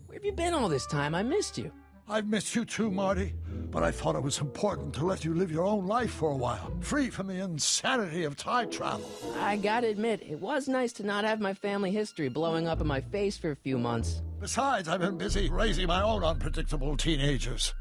Where have you been all this time? I missed you. I've missed you too, Marty, but I thought it was important to let you live your own life for a while, free from the insanity of time travel. I gotta admit, it was nice to not have my family history blowing up in my face for a few months. Besides, I've been busy raising my own unpredictable teenagers.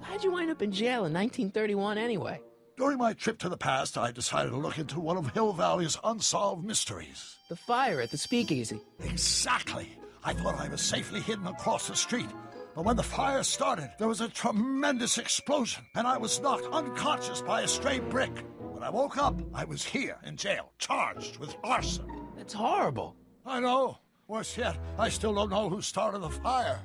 How'd you wind up in jail in 1931 anyway? During my trip to the past, I decided to look into one of Hill Valley's unsolved mysteries. The fire at the speakeasy. Exactly. I thought I was safely hidden across the street. But when the fire started, there was a tremendous explosion, and I was knocked unconscious by a stray brick. When I woke up, I was here in jail, charged with arson. That's horrible. I know. Worse yet, I still don't know who started the fire.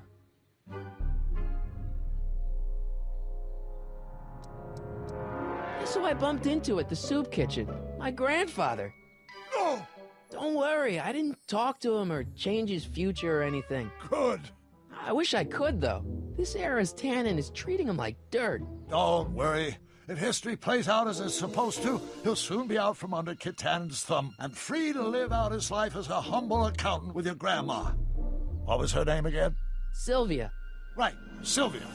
Guess who I bumped into at the soup kitchen? My grandfather. No! Don't worry, I didn't talk to him or change his future or anything. Good. I wish I could, though. This era's tannin is treating him like dirt. Don't worry. If history plays out as it's supposed to, he'll soon be out from under Kit Tannen's thumb and free to live out his life as a humble accountant with your grandma. What was her name again? Sylvia. Right, Sylvia.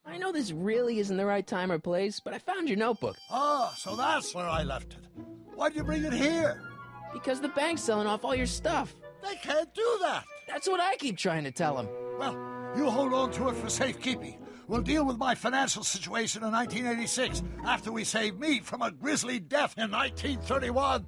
I know this really isn't the right time or place, but I found your notebook. Ah, so that's where I left it. Why'd you bring it here? Because the bank's selling off all your stuff. They can't do that. That's what I keep trying to tell them. Well, you hold on to it for safekeeping. We'll deal with my financial situation in 1986 after we save me from a grisly death in 1931.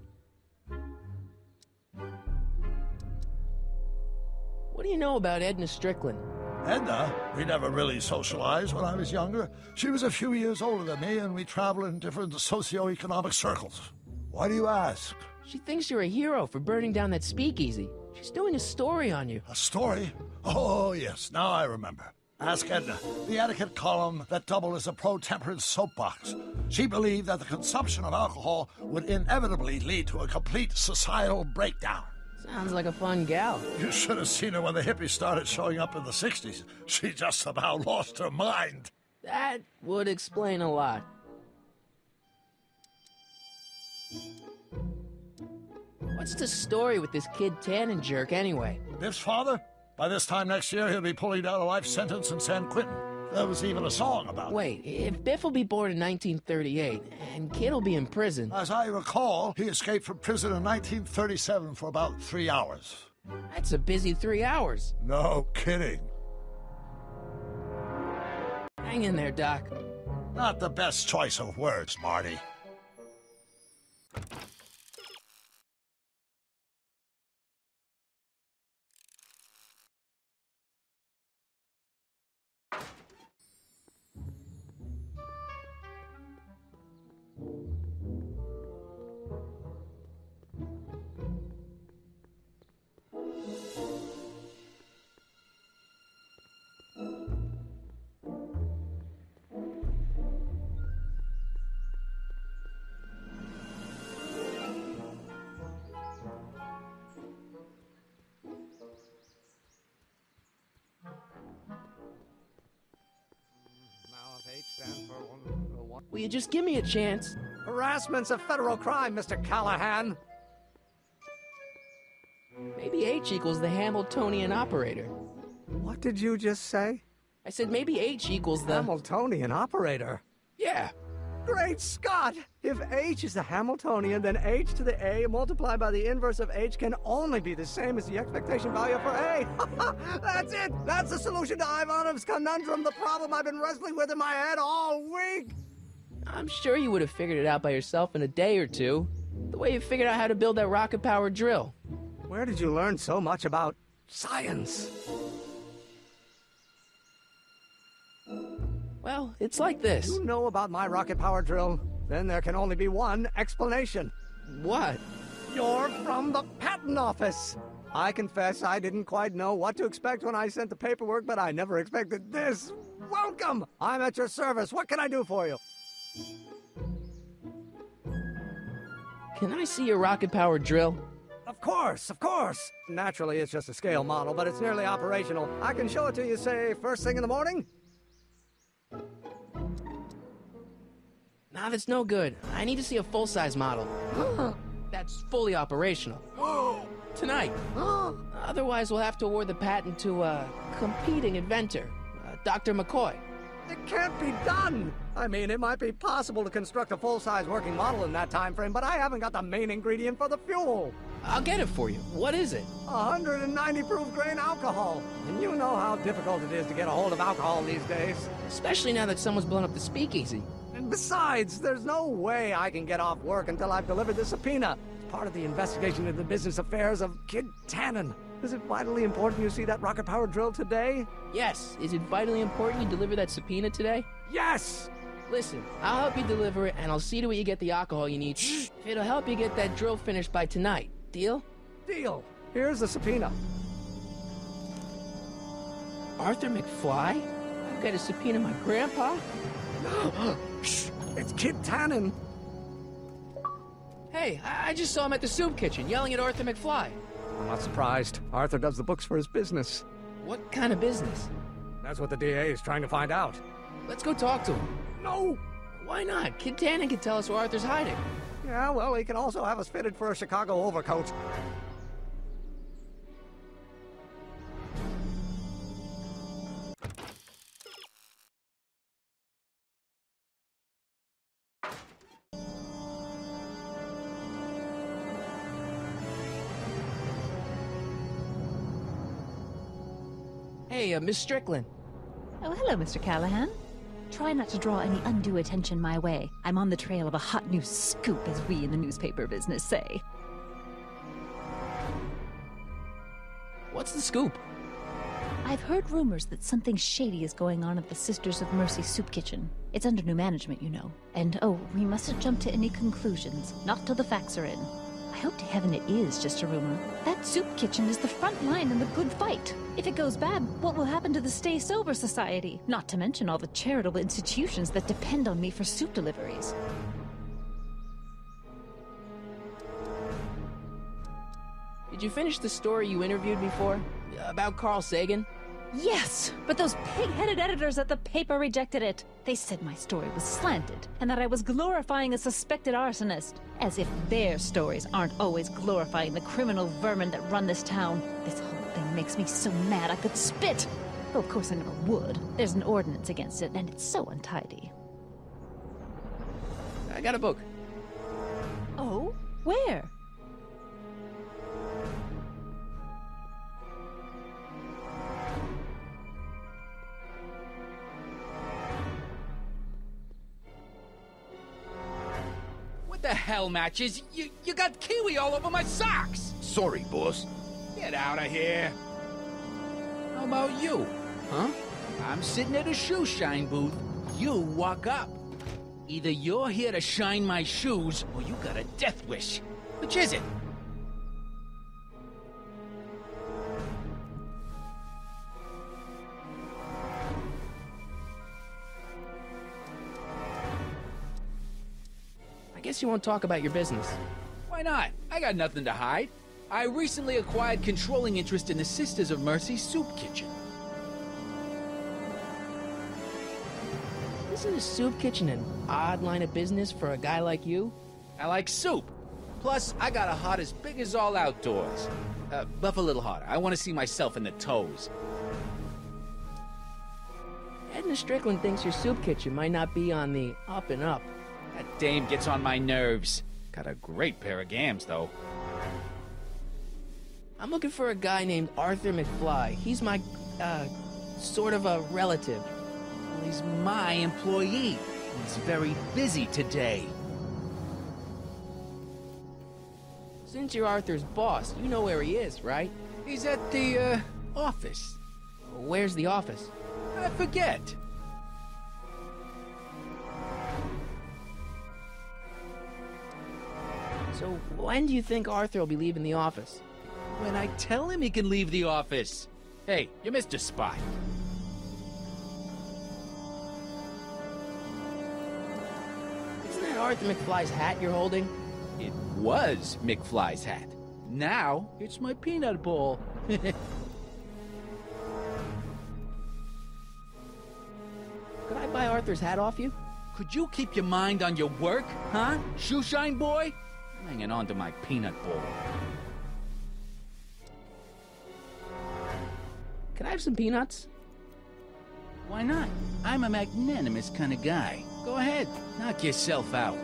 What do you know about Edna Strickland? Edna? We never really socialized when I was younger. She was a few years older than me, and we traveled in different socioeconomic circles. Why do you ask? She thinks you're a hero for burning down that speakeasy. She's doing a story on you. A story? Oh, yes, now I remember. Ask Edna, the etiquette column that doubled as a pro-temperance soapbox. She believed that the consumption of alcohol would inevitably lead to a complete societal breakdown. Sounds like a fun gal. You should have seen her when the hippies started showing up in the 60s. She just about lost her mind. That would explain a lot. What's the story with this kid Tannen jerk anyway? Biff's father? By this time next year, he'll be pulling down a life sentence in San Quentin. There was even a song about it. Wait, if Biff will be born in 1938, and Kid will be in prison... As I recall, he escaped from prison in 1937 for about 3 hours. That's a busy 3 hours. No kidding. Hang in there, Doc. Not the best choice of words, Marty. Will you just give me a chance? Harassment's a federal crime, Mr. Callahan. Maybe H equals the Hamiltonian operator. What did you just say? I said maybe H equals the... Hamiltonian operator? Yeah. Great Scott! If h is the Hamiltonian, then h to the a multiplied by the inverse of h can only be the same as the expectation value for a. That's it! That's the solution to Ivanov's conundrum, the problem I've been wrestling with in my head all week! I'm sure you would have figured it out by yourself in a day or two. The way you figured out how to build that rocket-powered drill. Where did you learn so much about science? Well, it's like this. You know about my rocket power drill? Then there can only be one explanation. What? You're from the patent office. I confess I didn't quite know what to expect when I sent the paperwork, but I never expected this. Welcome! I'm at your service. What can I do for you? Can I see your rocket-powered drill? Of course, of course. Naturally, it's just a scale model, but it's nearly operational. I can show it to you, say, first thing in the morning? Nah, that's no good. I need to see a full-size model. That's fully operational. Tonight. Otherwise, we'll have to award the patent to a competing inventor, Dr. McCoy. It can't be done! I mean, it might be possible to construct a full-size working model in that time frame, but I haven't got the main ingredient for the fuel. I'll get it for you. What is it? 190 proof grain alcohol. And you know how difficult it is to get a hold of alcohol these days. Especially now that someone's blown up the speakeasy. And besides, there's no way I can get off work until I've delivered the subpoena. It's part of the investigation into the business affairs of Kid Tannen. Is it vitally important you see that rocket-powered drill today? Yes. Is it vitally important you deliver that subpoena today? Yes! Listen, I'll help you deliver it, and I'll see to it you get the alcohol you need. It'll help you get that drill finished by tonight. Deal? Deal. Here's the subpoena. Arthur McFly? I've got to subpoena my grandpa? Shh! It's Kid Tannen. Hey, I just saw him at the soup kitchen yelling at Arthur McFly. I'm not surprised. Arthur does the books for his business. What kind of business? That's what the DA is trying to find out. Let's go talk to him. No! Why not? Kid Tannen can tell us where Arthur's hiding. Yeah, well, he can also have us fitted for a Chicago overcoat. Hey, Miss Strickland. Oh, hello, Mr. Callahan. Try not to draw any undue attention my way. I'm on the trail of a hot new scoop, as we in the newspaper business say. What's the scoop? I've heard rumors that something shady is going on at the Sisters of Mercy soup kitchen. It's under new management, you know. And oh, we mustn't jump to any conclusions, not till the facts are in. I hope to heaven it is just a rumor. That soup kitchen is the front line in the good fight. If it goes bad, what will happen to the Stay Sober Society? Not to mention all the charitable institutions that depend on me for soup deliveries. Did you finish the story you interviewed me for? About Carl Sagan? Yes, but those pig-headed editors at the paper rejected it. They said my story was slanted, and that I was glorifying a suspected arsonist. As if their stories aren't always glorifying the criminal vermin that run this town. This whole thing makes me so mad I could spit. Though of course I never would. There's an ordinance against it, and it's so untidy. I got a book. Oh? Where? What the hell, Matches? You got kiwi all over my socks! Sorry, boss. Get out of here. How about you? Huh? I'm sitting at a shoe shine booth. You walk up. Either you're here to shine my shoes, or you got a death wish. Which is it? I guess you won't talk about your business. Why not? I got nothing to hide. I recently acquired controlling interest in the Sisters of Mercy soup kitchen. Isn't a soup kitchen an odd line of business for a guy like you? I like soup. Plus, I got a heart as big as all outdoors. Buff a little harder. I want to see myself in the toes. Edna Strickland thinks your soup kitchen might not be on the up and up. That dame gets on my nerves. Got a great pair of gams, though. I'm looking for a guy named Arthur McFly. He's my, sort of a relative. Well, he's my employee. He's very busy today. Since you're Arthur's boss, you know where he is, right? He's at the, office. Where's the office? I forget. So when do you think Arthur will be leaving the office? When I tell him he can leave the office. Hey, you're Mr. Spy. Isn't that Arthur McFly's hat you're holding? It was McFly's hat. Now, it's my peanut ball. Could I buy Arthur's hat off you? Could you keep your mind on your work, huh? Shoeshine boy? I'm hanging on to my peanut ball. Can I have some peanuts? Why not? I'm a magnanimous kind of guy. Go ahead, knock yourself out.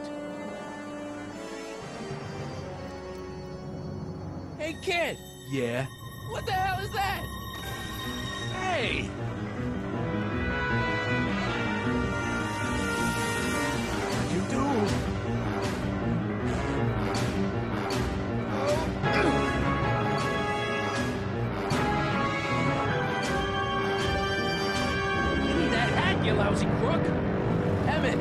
Hey, kid! Yeah? What the hell is that? Hey! What'd you do? Give me that hat, you lousy crook! Emmett!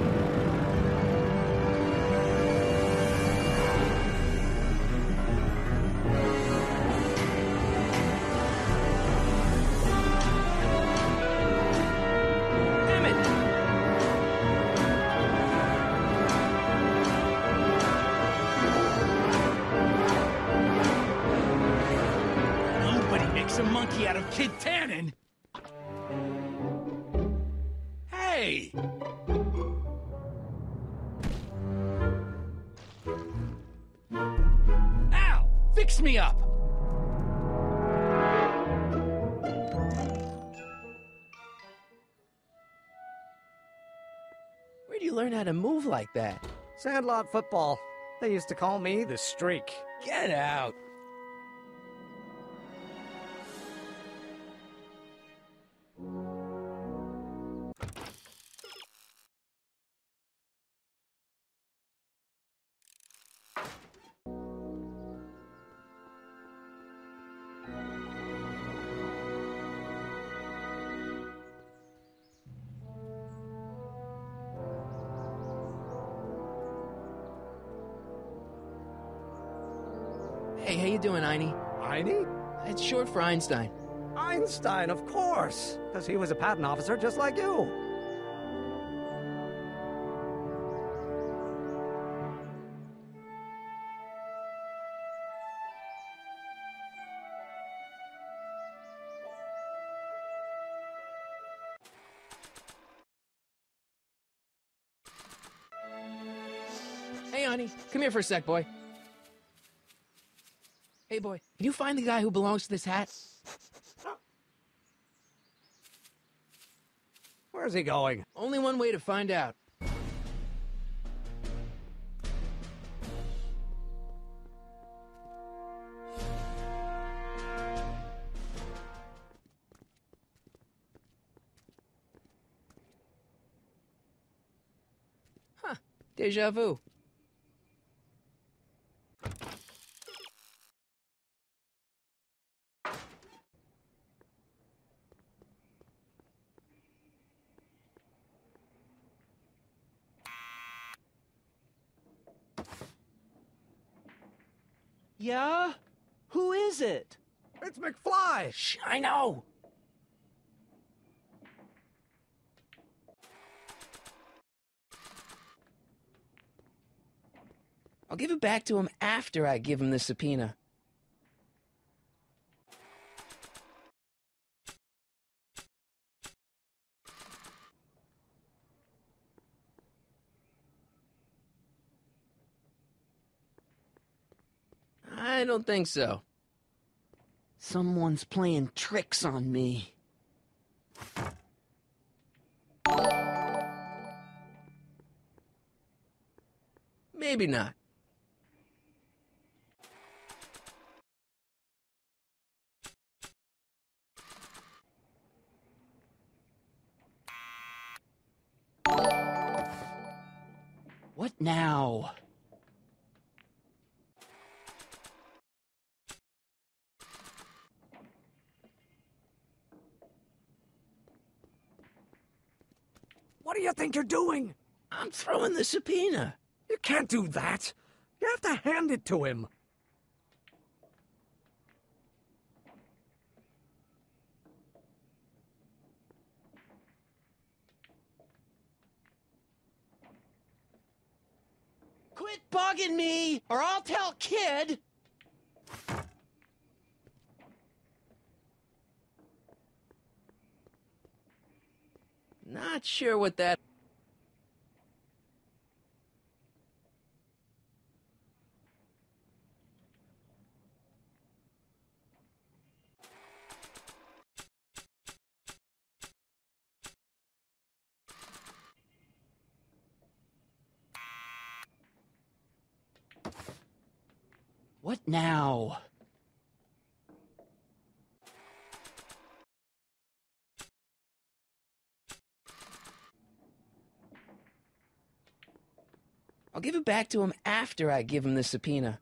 A monkey out of Kid Tannen. Hey! Ow! Fix me up! Where'd you learn how to move like that? Sandlot football. They used to call me the Streak. Get out! Hey, how you doing, Einie? Einie? It's short for Einstein. Einstein, of course, because he was a patent officer just like you. Hey, Einie, come here for a sec, boy. Hey, boy, can you find the guy who belongs to this hat? Where's he going? Only one way to find out. Huh, déjà vu. Yeah? Who is it? It's McFly! Shh, I know! I'll give it back to him after I give him the subpoena. I don't think so. Someone's playing tricks on me. Maybe not. What now? What do you think you're doing? I'm throwing the subpoena. You can't do that. You have to hand it to him. Quit bugging me, or I'll tell Kid! Not sure what that... What now? I'll give it back to him after I give him the subpoena.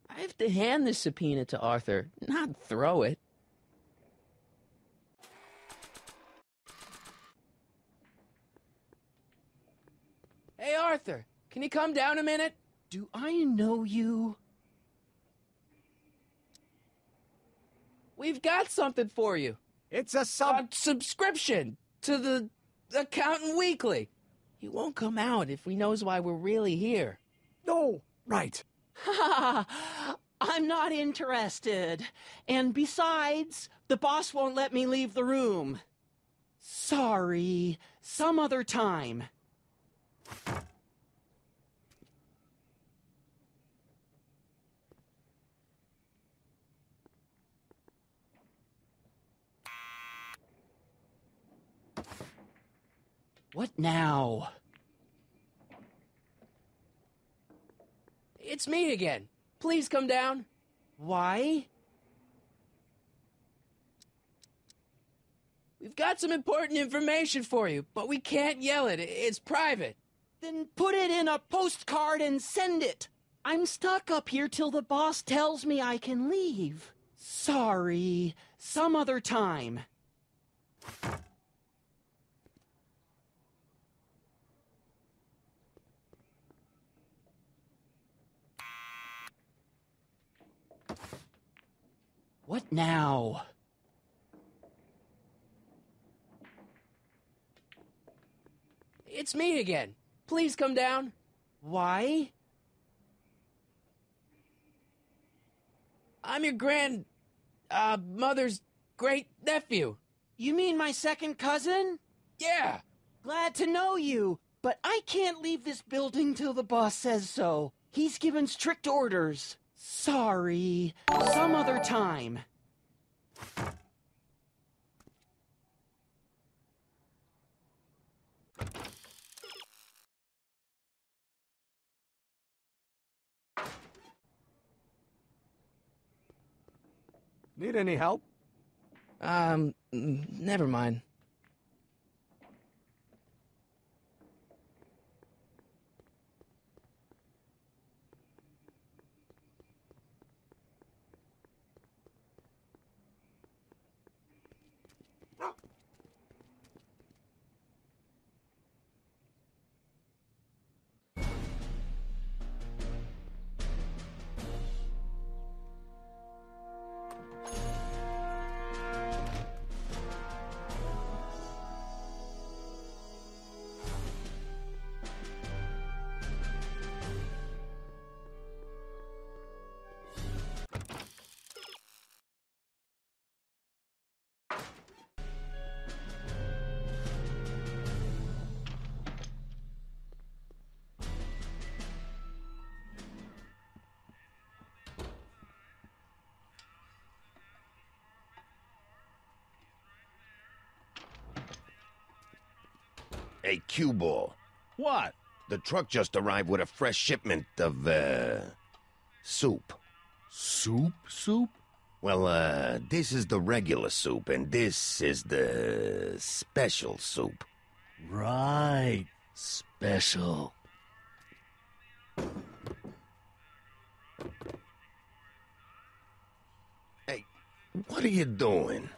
I have to hand the subpoena to Arthur, not throw it. Hey, Arthur, can you come down a minute? Do I know you? We've got something for you. It's a subscription to the Accountant Weekly. He won't come out if he knows why we're really here. No, right. Ha! I'm not interested. And besides, the boss won't let me leave the room. Sorry, some other time. What now? It's me again. Please come down. Why? We've got some important information for you, but we can't yell it. It's private. Then put it in a postcard and send it. I'm stuck up here till the boss tells me I can leave. Sorry, some other time. What now? It's me again. Please come down. Why? I'm your mother's great-nephew. You mean my second cousin? Yeah. Glad to know you, but I can't leave this building till the boss says so. He's given strict orders. Sorry, some other time. Need any help? Never mind. Hey, cue ball. What? The truck just arrived with a fresh shipment of, soup. Soup? Well, this is the regular soup, and this is the special soup. Right. Special. Hey, what are you doing?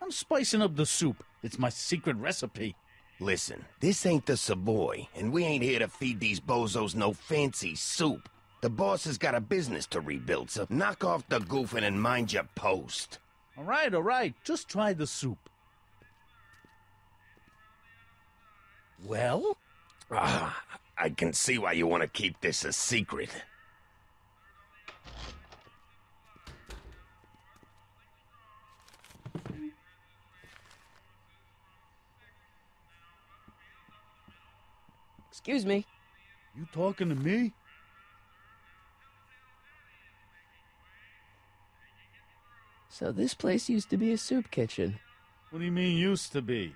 I'm spicing up the soup. It's my secret recipe. Listen, this ain't the Savoy, and we ain't here to feed these bozos no fancy soup. The boss has got a business to rebuild, so knock off the goofing and mind your post. All right. Just try the soup. Well? I can see why you want to keep this a secret. Excuse me. You talking to me? So this place used to be a soup kitchen. What do you mean used to be?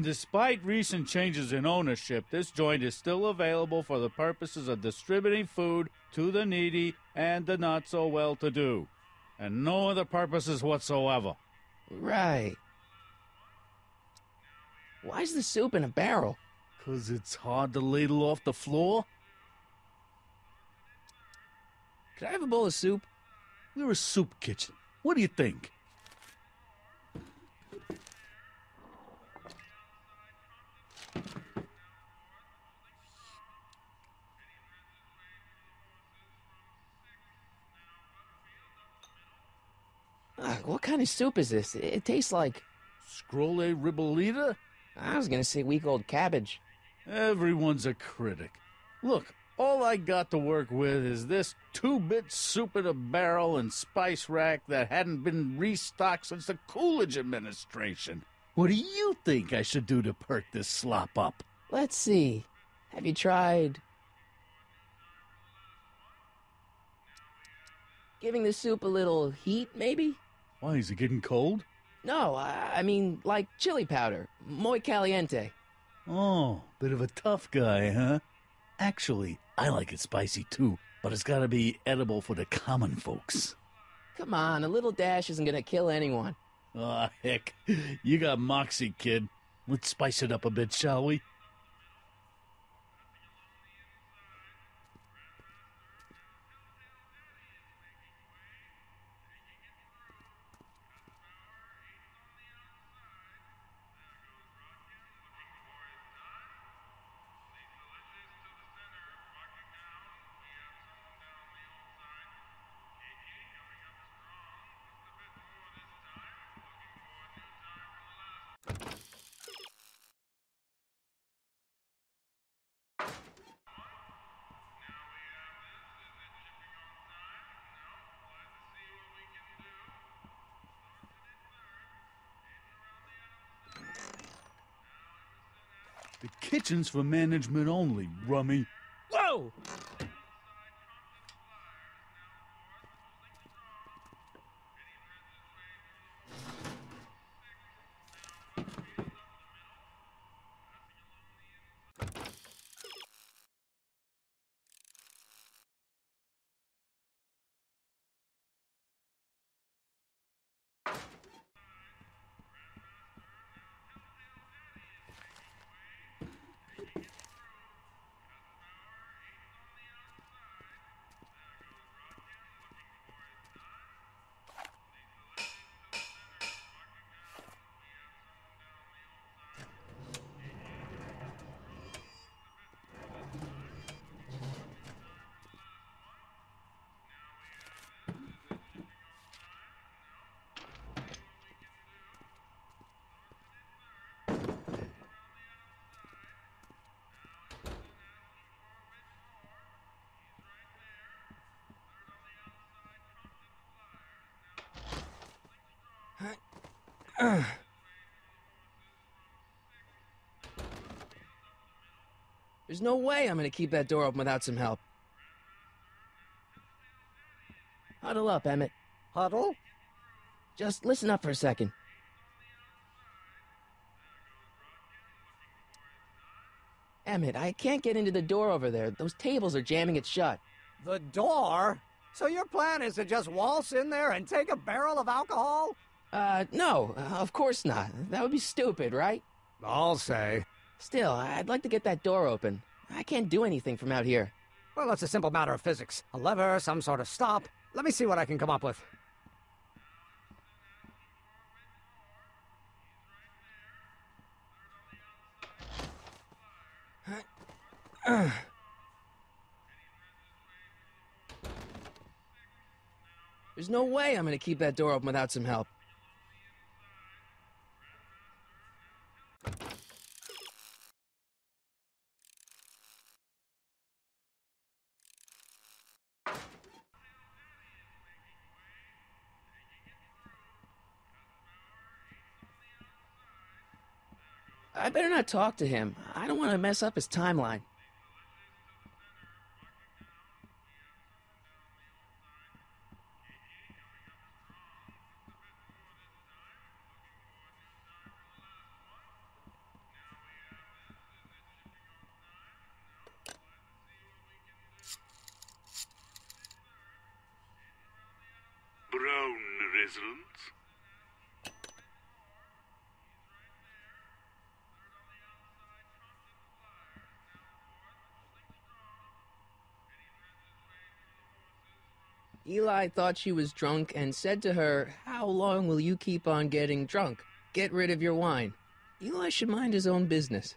Despite recent changes in ownership, this joint is still available for the purposes of distributing food to the needy and the not-so-well-to-do. And no other purposes whatsoever. Right. Why's the soup in a barrel? 'Cause it's hard to ladle off the floor? Could I have a bowl of soup? We're a soup kitchen. What do you think? What kind of soup is this? It tastes like... Scrolle ribollita? I was gonna say week-old cabbage. Everyone's a critic. Look, all I got to work with is this 2-bit soup in a barrel and spice rack that hadn't been restocked since the Coolidge administration. What do you think I should do to perk this slop up? Let's see. Have you tried... giving the soup a little heat, maybe? Why, is it getting cold? No, I mean, like chili powder. Muy caliente. Oh, bit of a tough guy, huh? Actually, I like it spicy too, but it's gotta be edible for the common folks. Come on, a little dash isn't gonna kill anyone. Aw, heck. You got moxie, kid. Let's spice it up a bit, shall we? The kitchen's for management only, rummy. Whoa! There's no way I'm gonna keep that door open without some help. Huddle up, Emmett. Huddle? Just listen up for a second. Emmett, I can't get into the door over there. Those tables are jamming it shut. The door? So your plan is to just waltz in there and take a barrel of alcohol? No, of course not. That would be stupid, right? I'll say. Still, I'd like to get that door open. I can't do anything from out here. Well, it's a simple matter of physics. A lever, some sort of stop. Let me see what I can come up with. There's no way I'm gonna keep that door open without some help. I better not talk to him. I don't want to mess up his timeline. Brown residence. Eli thought she was drunk and said to her, "How long will you keep on getting drunk? Get rid of your wine." Eli should mind his own business.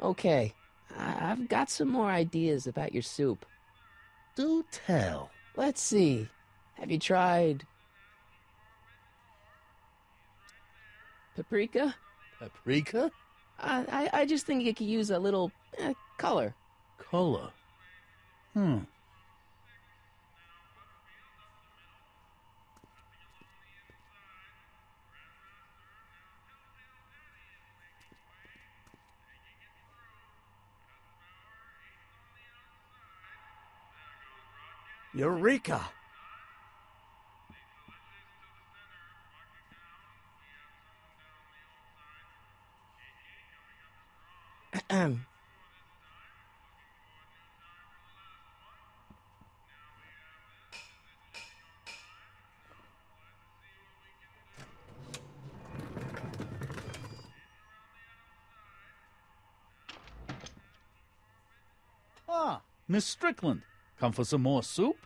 Okay, I've got some more ideas about your soup. Do tell. Let's see. Have you tried paprika? Paprika? I just think you could use a little color. Color? Eureka! Ah, Miss Strickland. Come for some more soup?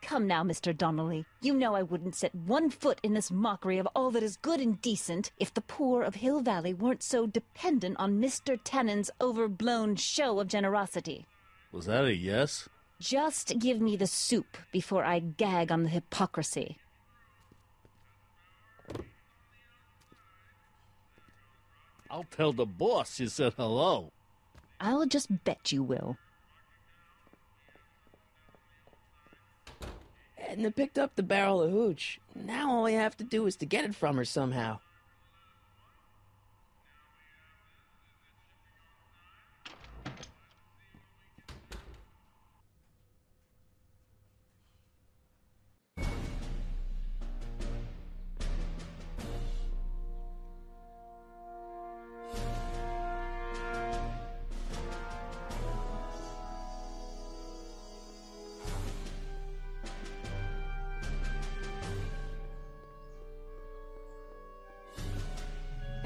Come now, Mr. Donnelly. You know I wouldn't set one foot in this mockery of all that is good and decent if the poor of Hill Valley weren't so dependent on Mr. Tennant's overblown show of generosity. Was that a yes? Just give me the soup before I gag on the hypocrisy. I'll tell the boss you said hello. I'll just bet you will. Edna picked up the barrel of hooch. Now all I have to do is to get it from her somehow.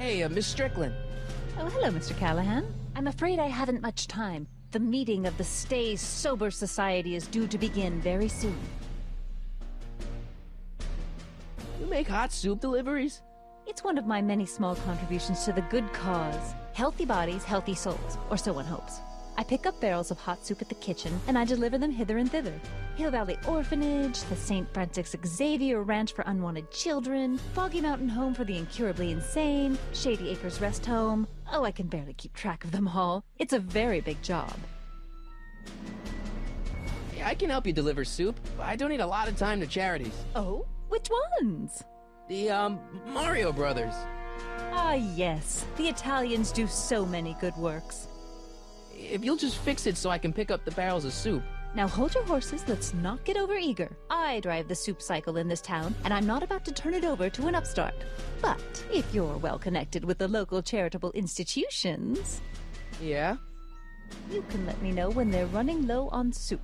Hey, Miss Strickland. Oh, hello, Mr. Callahan. I'm afraid I haven't much time. The meeting of the Stay Sober Society is due to begin very soon. You make hot soup deliveries? It's one of my many small contributions to the good cause. Healthy bodies, healthy souls, or so one hopes. I pick up barrels of hot soup at the kitchen, and I deliver them hither and thither. Hill Valley Orphanage, the St. Francis Xavier Ranch for Unwanted Children, Foggy Mountain Home for the Incurably Insane, Shady Acres Rest Home. Oh, I can barely keep track of them all. It's a very big job. I can help you deliver soup. I donate a lot of time to charities. Oh? Which ones? The, Mario Brothers. Ah, yes. The Italians do so many good works. If you'll just fix it so I can pick up the barrels of soup. Now hold your horses, let's not get overeager. I drive the soup cycle in this town, and I'm not about to turn it over to an upstart. But if you're well connected with the local charitable institutions... Yeah? You can let me know when they're running low on soup.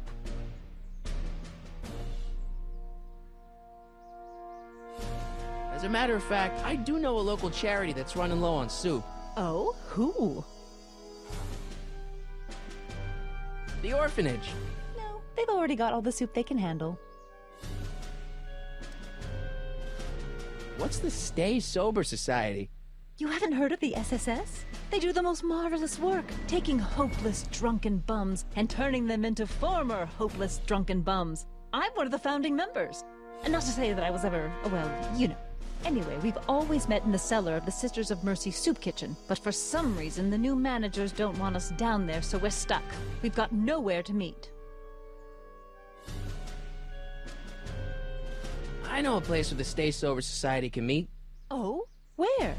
As a matter of fact, I do know a local charity that's running low on soup. Oh? Who? The orphanage. No, they've already got all the soup they can handle. What's the Stay Sober Society? You haven't heard of the SSS? They do the most marvelous work, taking hopeless drunken bums and turning them into former hopeless drunken bums. I'm one of the founding members. And not to say that I was ever, well, you know. Anyway, we've always met in the cellar of the Sisters of Mercy soup kitchen, but for some reason the new managers don't want us down there, so we're stuck. We've got nowhere to meet. I know a place where the Stay Sober Society can meet. Oh? Where?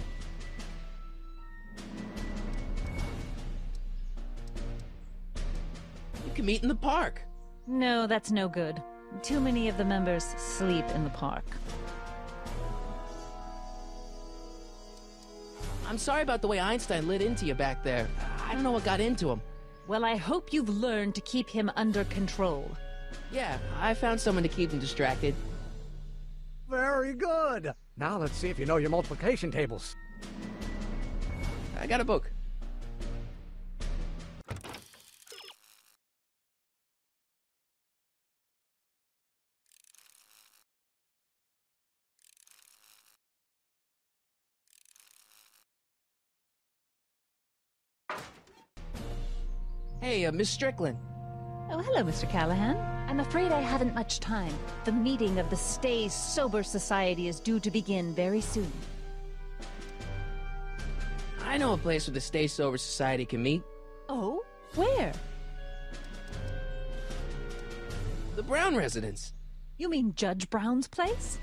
You can meet in the park. No, that's no good. Too many of the members sleep in the park. I'm sorry about the way Einstein lit into you back there. I don't know what got into him. Well, I hope you've learned to keep him under control. Yeah, I found someone to keep him distracted. Very good. Now let's see if you know your multiplication tables. I got a book. Hey, Miss Strickland. Oh, hello, Mr. Callahan. I'm afraid I haven't much time. The meeting of the Stay Sober Society is due to begin very soon. I know a place where the Stay Sober Society can meet. Oh? Where? The Brown residence. You mean Judge Brown's place?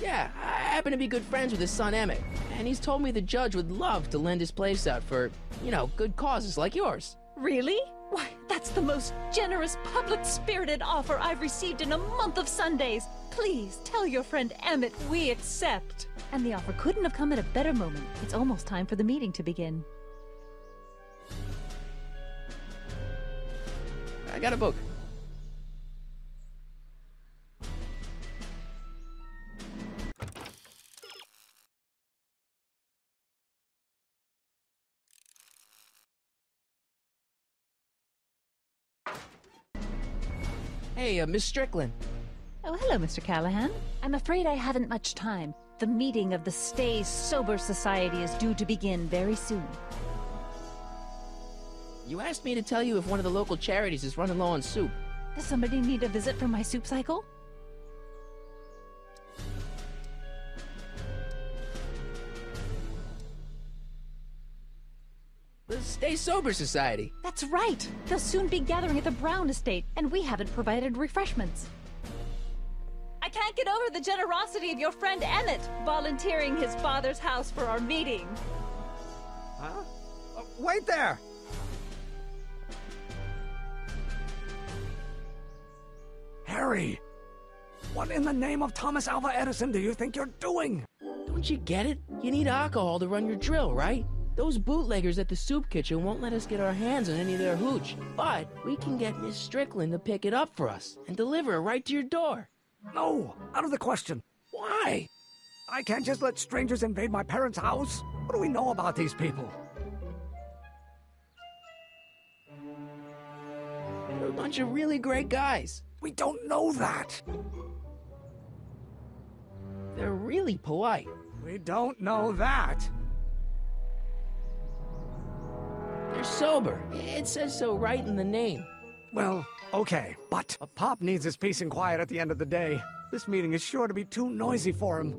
Yeah, I happen to be good friends with his son Emmett, and he's told me the judge would love to lend his place out for, you know, good causes like yours. Really? Why, that's the most generous, public-spirited offer I've received in a month of Sundays. Please, tell your friend Emmett we accept. And the offer couldn't have come at a better moment. It's almost time for the meeting to begin. I got a book. Hey, Miss Strickland. Oh, hello, Mr. Callahan. I'm afraid I haven't much time. The meeting of the Stay Sober Society is due to begin very soon. You asked me to tell you if one of the local charities is running low on soup. Does somebody need a visit from my soup cycle? The Stay Sober Society. That's right! They'll soon be gathering at the Brown estate, and we haven't provided refreshments. I can't get over the generosity of your friend Emmett, volunteering his father's house for our meeting. Huh? Wait there! Harry! What in the name of Thomas Alva Edison do you think you're doing? Don't you get it? You need alcohol to run your drill, right? Those bootleggers at the soup kitchen won't let us get our hands on any of their hooch. But we can get Miss Strickland to pick it up for us and deliver it right to your door. No, out of the question. Why? I can't just let strangers invade my parents' house. What do we know about these people? They're a bunch of really great guys. We don't know that. They're really polite. We don't know that. They're sober. It says so right in the name. Well, okay, but Pop needs his peace and quiet at the end of the day. This meeting is sure to be too noisy for him.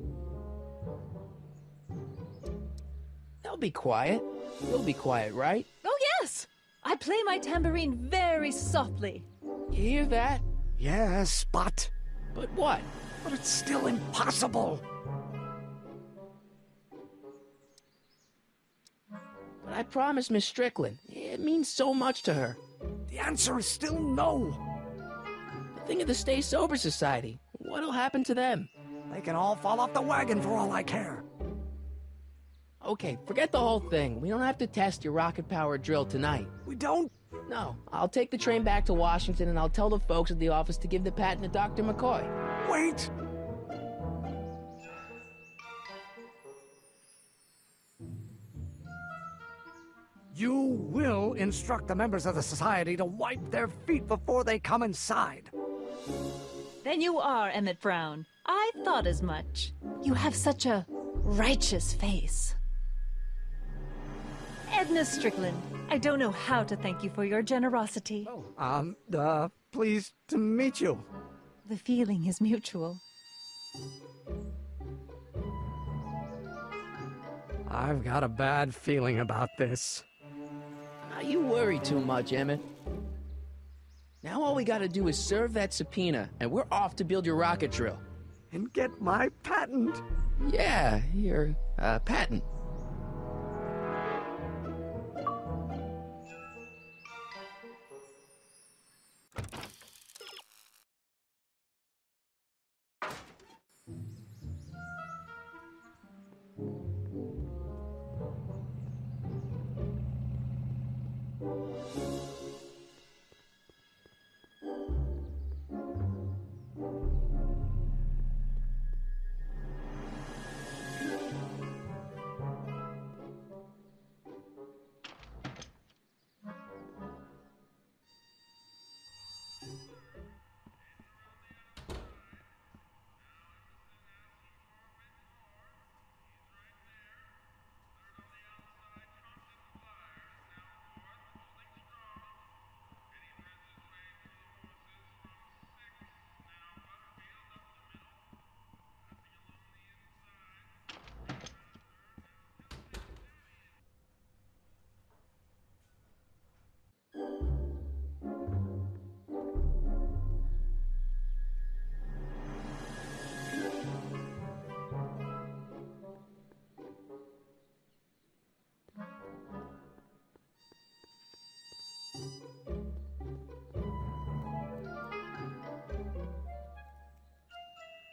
They'll be quiet. You'll be quiet, right? Oh, yes! I play my tambourine very softly. You hear that? Yes, but... But what? But it's still impossible. But I promised Miss Strickland. It means so much to her. The answer is still no. But think of the Stay Sober Society. What'll happen to them? They can all fall off the wagon for all I care. Okay, forget the whole thing. We don't have to test your rocket-powered drill tonight. We don't? No. I'll take the train back to Washington and I'll tell the folks at the office to give the patent to Dr. McCoy. Wait! You will instruct the members of the society to wipe their feet before they come inside. Then you are Emmett Brown. I thought as much. You have such a righteous face. Edna Strickland, I don't know how to thank you for your generosity. Pleased to meet you. The feeling is mutual. I've got a bad feeling about this. You worry too much, Emmett. Now all we gotta do is serve that subpoena, and we're off to build your rocket drill. And get my patent. Yeah, your, patent.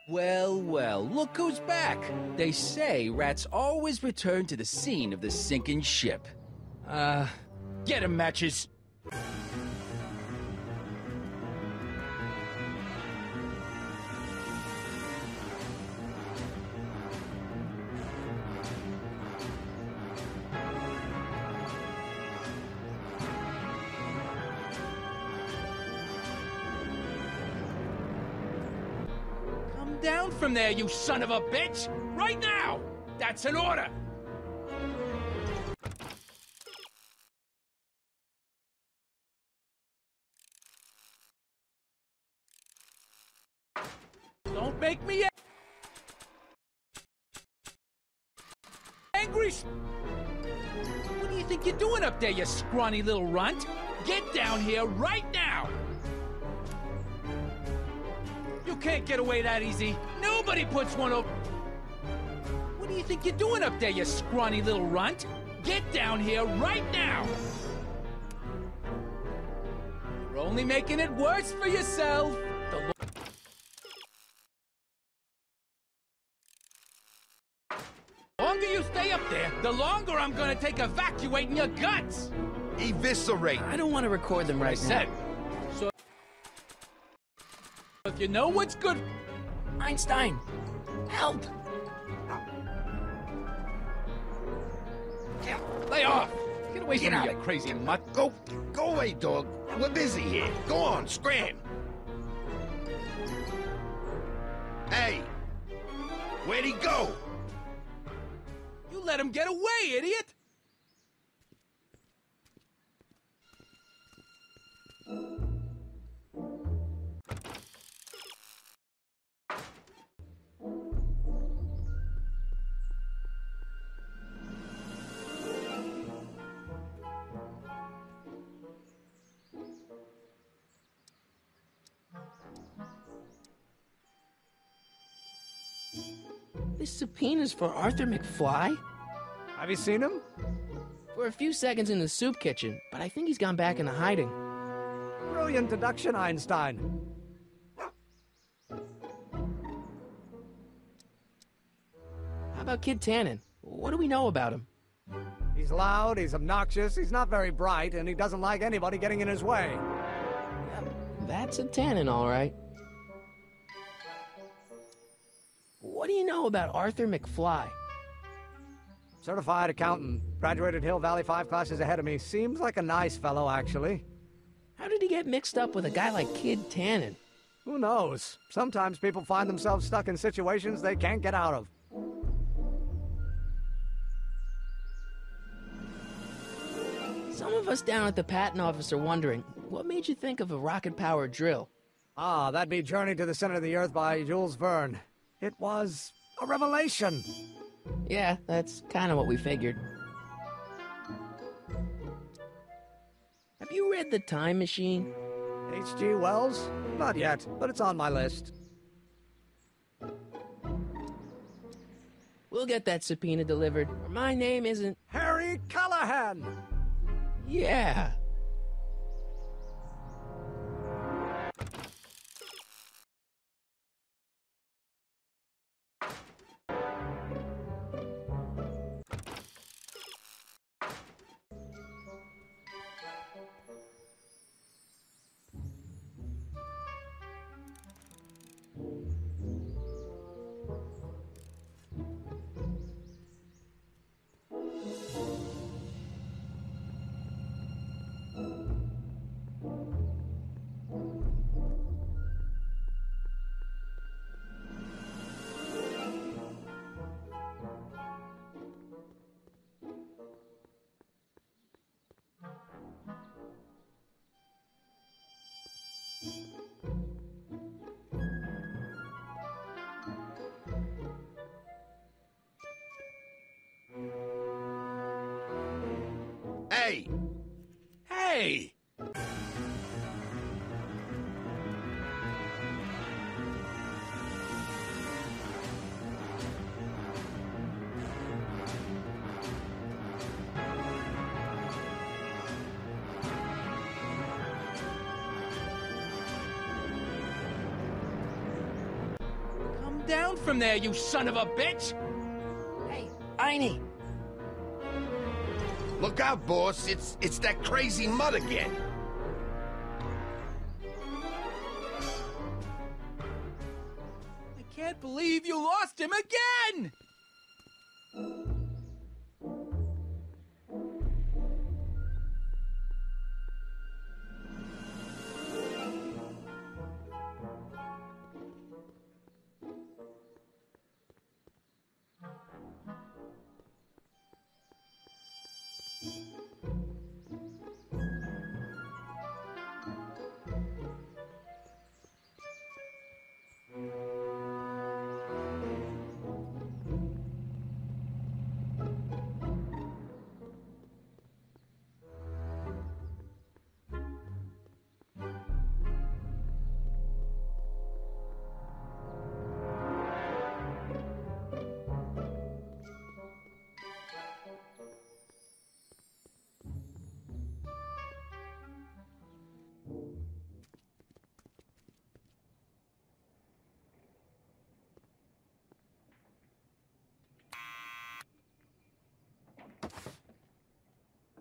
Well, well, look who's back. They say rats always return to the scene of the sinking ship. Get 'em, Matches. Down from there, you son of a bitch! Right now! That's an order! Don't make me angry! What do you think you're doing up there, you scrawny little runt? Get down here right now! You can't get away that easy. Nobody puts one over. What do you think you're doing up there, you scrawny little runt? Get down here right now! You're only making it worse for yourself. The longer you stay up there, the longer I'm gonna take evacuating your guts! Eviscerate! I don't want to record them right now. So if you know what's good... Einstein! Help! Lay off! Get away from me, you crazy mutt! Go away, dog. We're busy here. Go on, scram! Hey! Where'd he go? You let him get away, idiot! This subpoena's for Arthur McFly? Have you seen him? For a few seconds in the soup kitchen, but I think he's gone back into hiding. Brilliant deduction, Einstein. How about Kid Tannen? What do we know about him? He's loud, he's obnoxious, he's not very bright, and he doesn't like anybody getting in his way. That's a Tannen, all right. What do you know about Arthur McFly? Certified accountant, graduated Hill Valley 5 classes ahead of me. Seems like a nice fellow, actually. How did he get mixed up with a guy like Kid Tannen? Who knows? Sometimes people find themselves stuck in situations they can't get out of. Some of us down at the patent office are wondering, what made you think of a rocket-powered drill? Ah, that'd be Journey to the Center of the Earth by Jules Verne. It was a revelation. Yeah, that's kind of what we figured. Have you read The Time Machine? H.G. Wells? Not yet, but it's on my list. We'll get that subpoena delivered, or my name isn't... Harry Callahan! Yeah! Hey! Hey! Come down from there, you son of a bitch! Hey, Einie! Look out, boss. It's that crazy mud again. I can't believe you lost him again!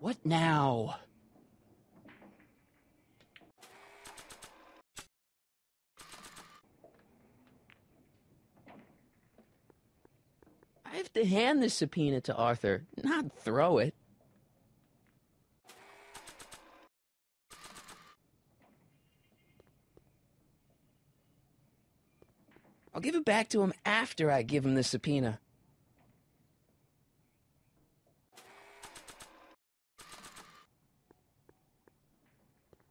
What now? I have to hand this subpoena to Arthur, not throw it. I'll give it back to him after I give him the subpoena.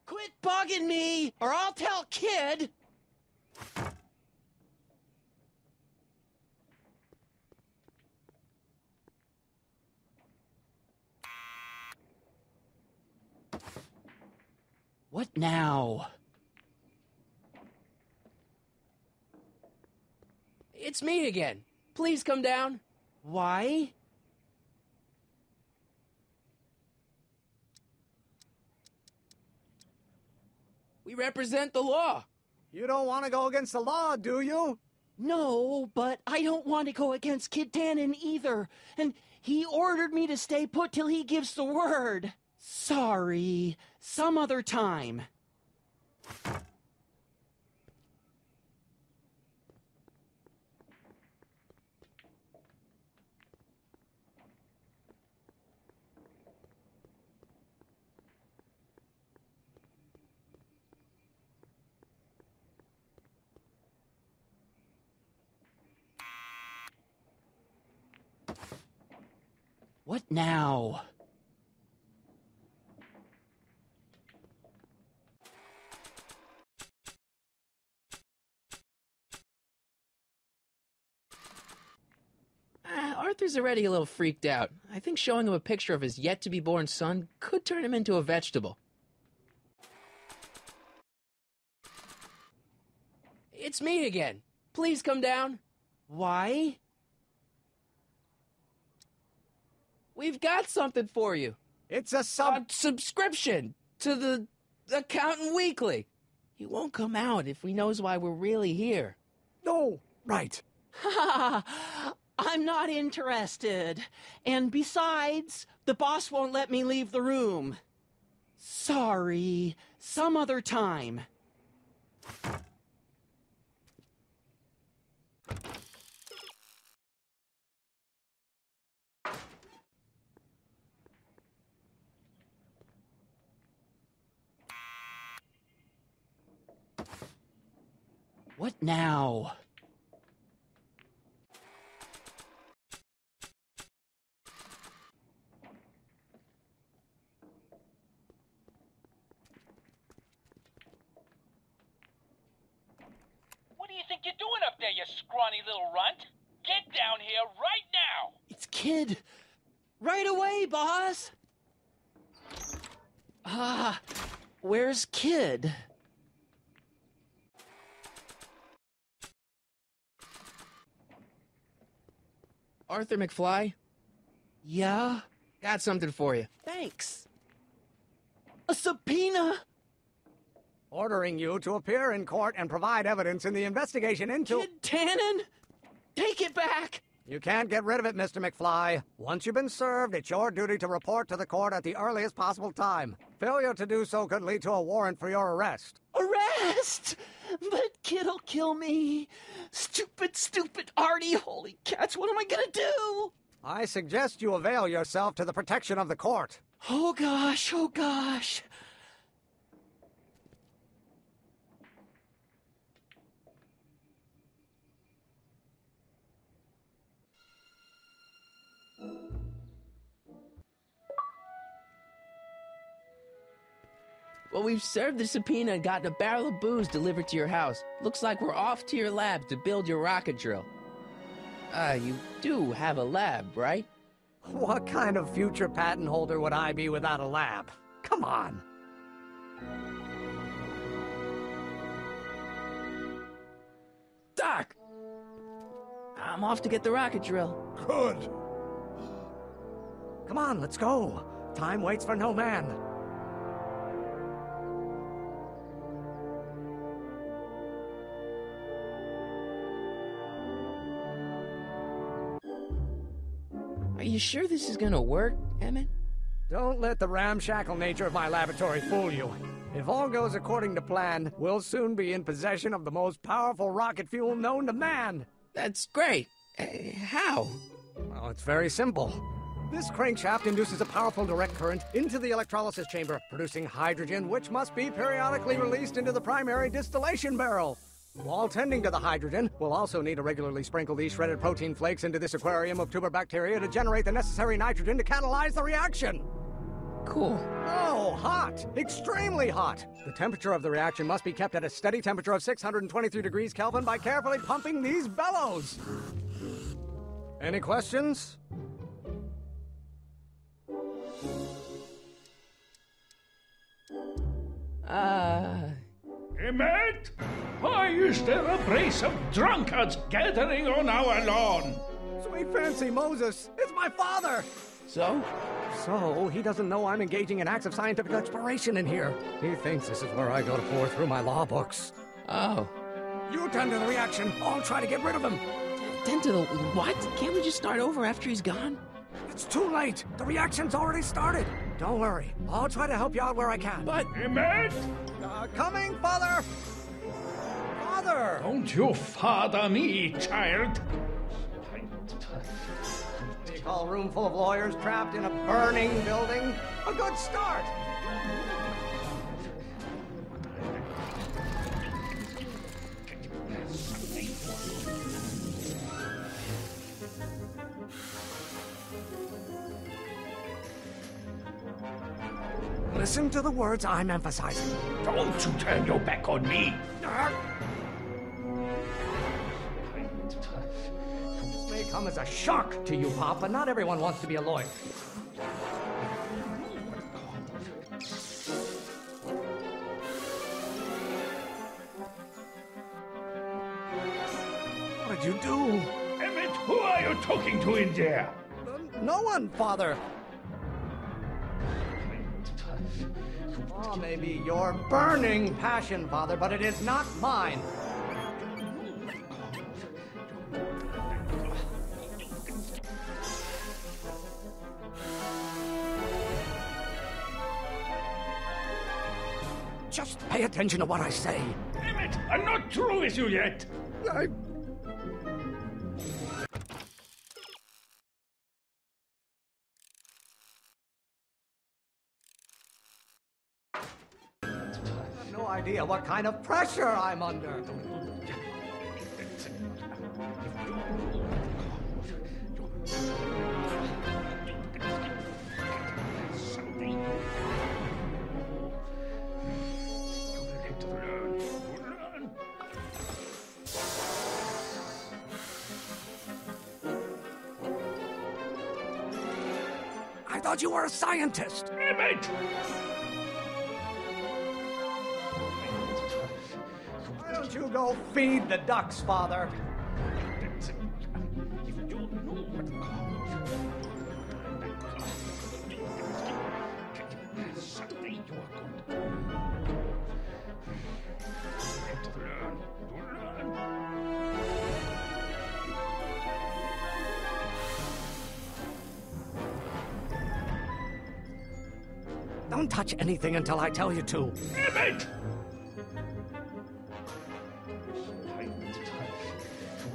Quit bugging me, or I'll tell Kid! What now? It's me again. please come down. Why? We represent the law. You don't want to go against the law, do you? No, but I don't want to go against Kid Tannen either. And he ordered me to stay put till he gives the word. Sorry. Some other time. What now? Arthur's already a little freaked out. I think showing him a picture of his yet-to-be-born son could turn him into a vegetable. It's me again. Please come down. Why? We've got something for you. It's a subscription to the Accountant Weekly. He won't come out if he knows why we're really here. No, right. Ha! I'm not interested. And besides, the boss won't let me leave the room. Sorry. Some other time. What now? What do you think you're doing up there, you scrawny little runt? Get down here right now! It's Kid. Right away, boss. Where's Kid? Arthur McFly? Yeah? Got something for you. Thanks. A subpoena? Ordering you to appear in court and provide evidence in the investigation into... Kid Tannen? Take it back! You can't get rid of it, Mr. McFly. Once you've been served, it's your duty to report to the court at the earliest possible time. Failure to do so could lead to a warrant for your arrest. Arrest? But Kid'll kill me. Stupid Artie. Holy cats, what am I gonna do? I suggest you avail yourself to the protection of the court. Oh gosh. Well, we've served the subpoena and gotten a barrel of booze delivered to your house. Looks like we're off to your lab to build your rocket drill. You do have a lab, right? What kind of future patent holder would I be without a lab? Come on. Doc! I'm off to get the rocket drill. Good. Come on, let's go. Time waits for no man. Are you sure this is gonna work, Emmett? Don't let the ramshackle nature of my laboratory fool you. If all goes according to plan, we'll soon be in possession of the most powerful rocket fuel known to man. That's great. How? Well, it's very simple. This crankshaft induces a powerful direct current into the electrolysis chamber, producing hydrogen, which must be periodically released into the primary distillation barrel. While tending to the hydrogen, we'll also need to regularly sprinkle these shredded protein flakes into this aquarium of tuber bacteria to generate the necessary nitrogen to catalyze the reaction. Cool. Oh, hot! Extremely hot! The temperature of the reaction must be kept at a steady temperature of 623 degrees Kelvin by carefully pumping these bellows. Any questions? Emmett? Why is there a brace of drunkards gathering on our lawn? Sweet fancy Moses, it's my father! So? So, he doesn't know I'm engaging in acts of scientific exploration in here. He thinks this is where I go to pour through my law books. Oh. You tend to the reaction. I'll try to get rid of him. Tend to the what? Can't we just start over after he's gone? It's too late. The reaction's already started. Don't worry. I'll try to help you out where I can. But... Emmett! Coming, Father! Father! Don't you father me, child. What do you call a room full of lawyers trapped in a burning building? A good start! Listen to the words I'm emphasizing. Don't you turn your back on me. This may come as a shock to you, Pop, but not everyone wants to be a lawyer. What did you do? Emmett, who are you talking to in there? No one, Father. Oh, maybe your burning passion, Father, but it is not mine. Just pay attention to what I say. Emmett, I'm not through with you yet. No idea what kind of pressure I'm under. I thought you were a scientist. Emmett! Why don't you go feed the ducks, Father? Don't touch anything until I tell you to. Emmett!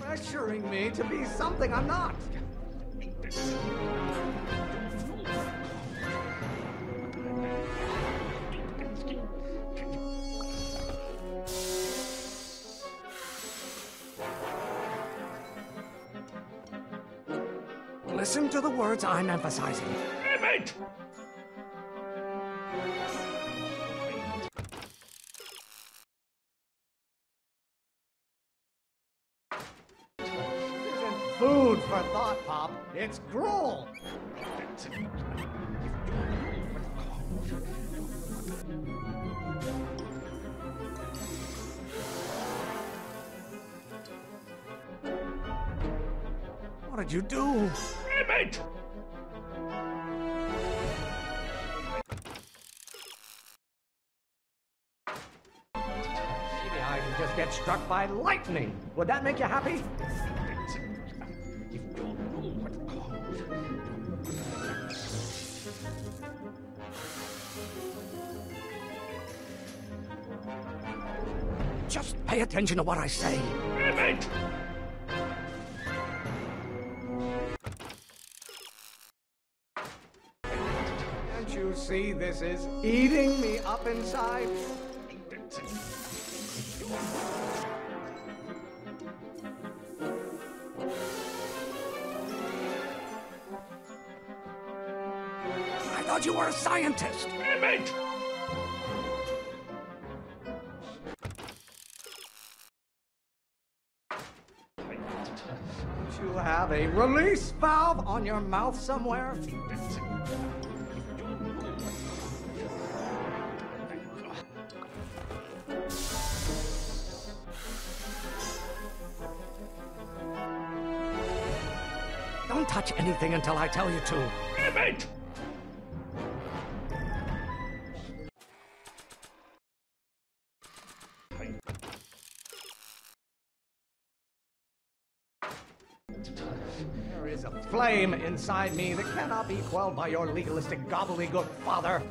Pressuring me to be something I'm not. Listen to the words I'm emphasizing. Emmett! Food for thought, Pop. It's gruel. What did you do? Emmett! Maybe I should just get struck by lightning. Would that make you happy? Just pay attention to what I say. Emmett! Can't you see this is eating me up inside? I thought you were a scientist. Emmett! Don't you have a release valve on your mouth somewhere? touch anything until I tell you to. Emmett! There is a flame inside me that cannot be quelled by your legalistic gobbledygook, Father.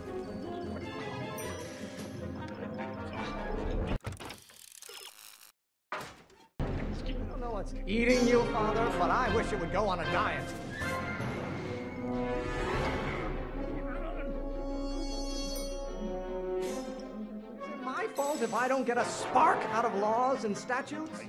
I don't know what's eating you, Father, but I wish it would go on a diet. Is it my fault if I don't get a spark out of laws and statutes?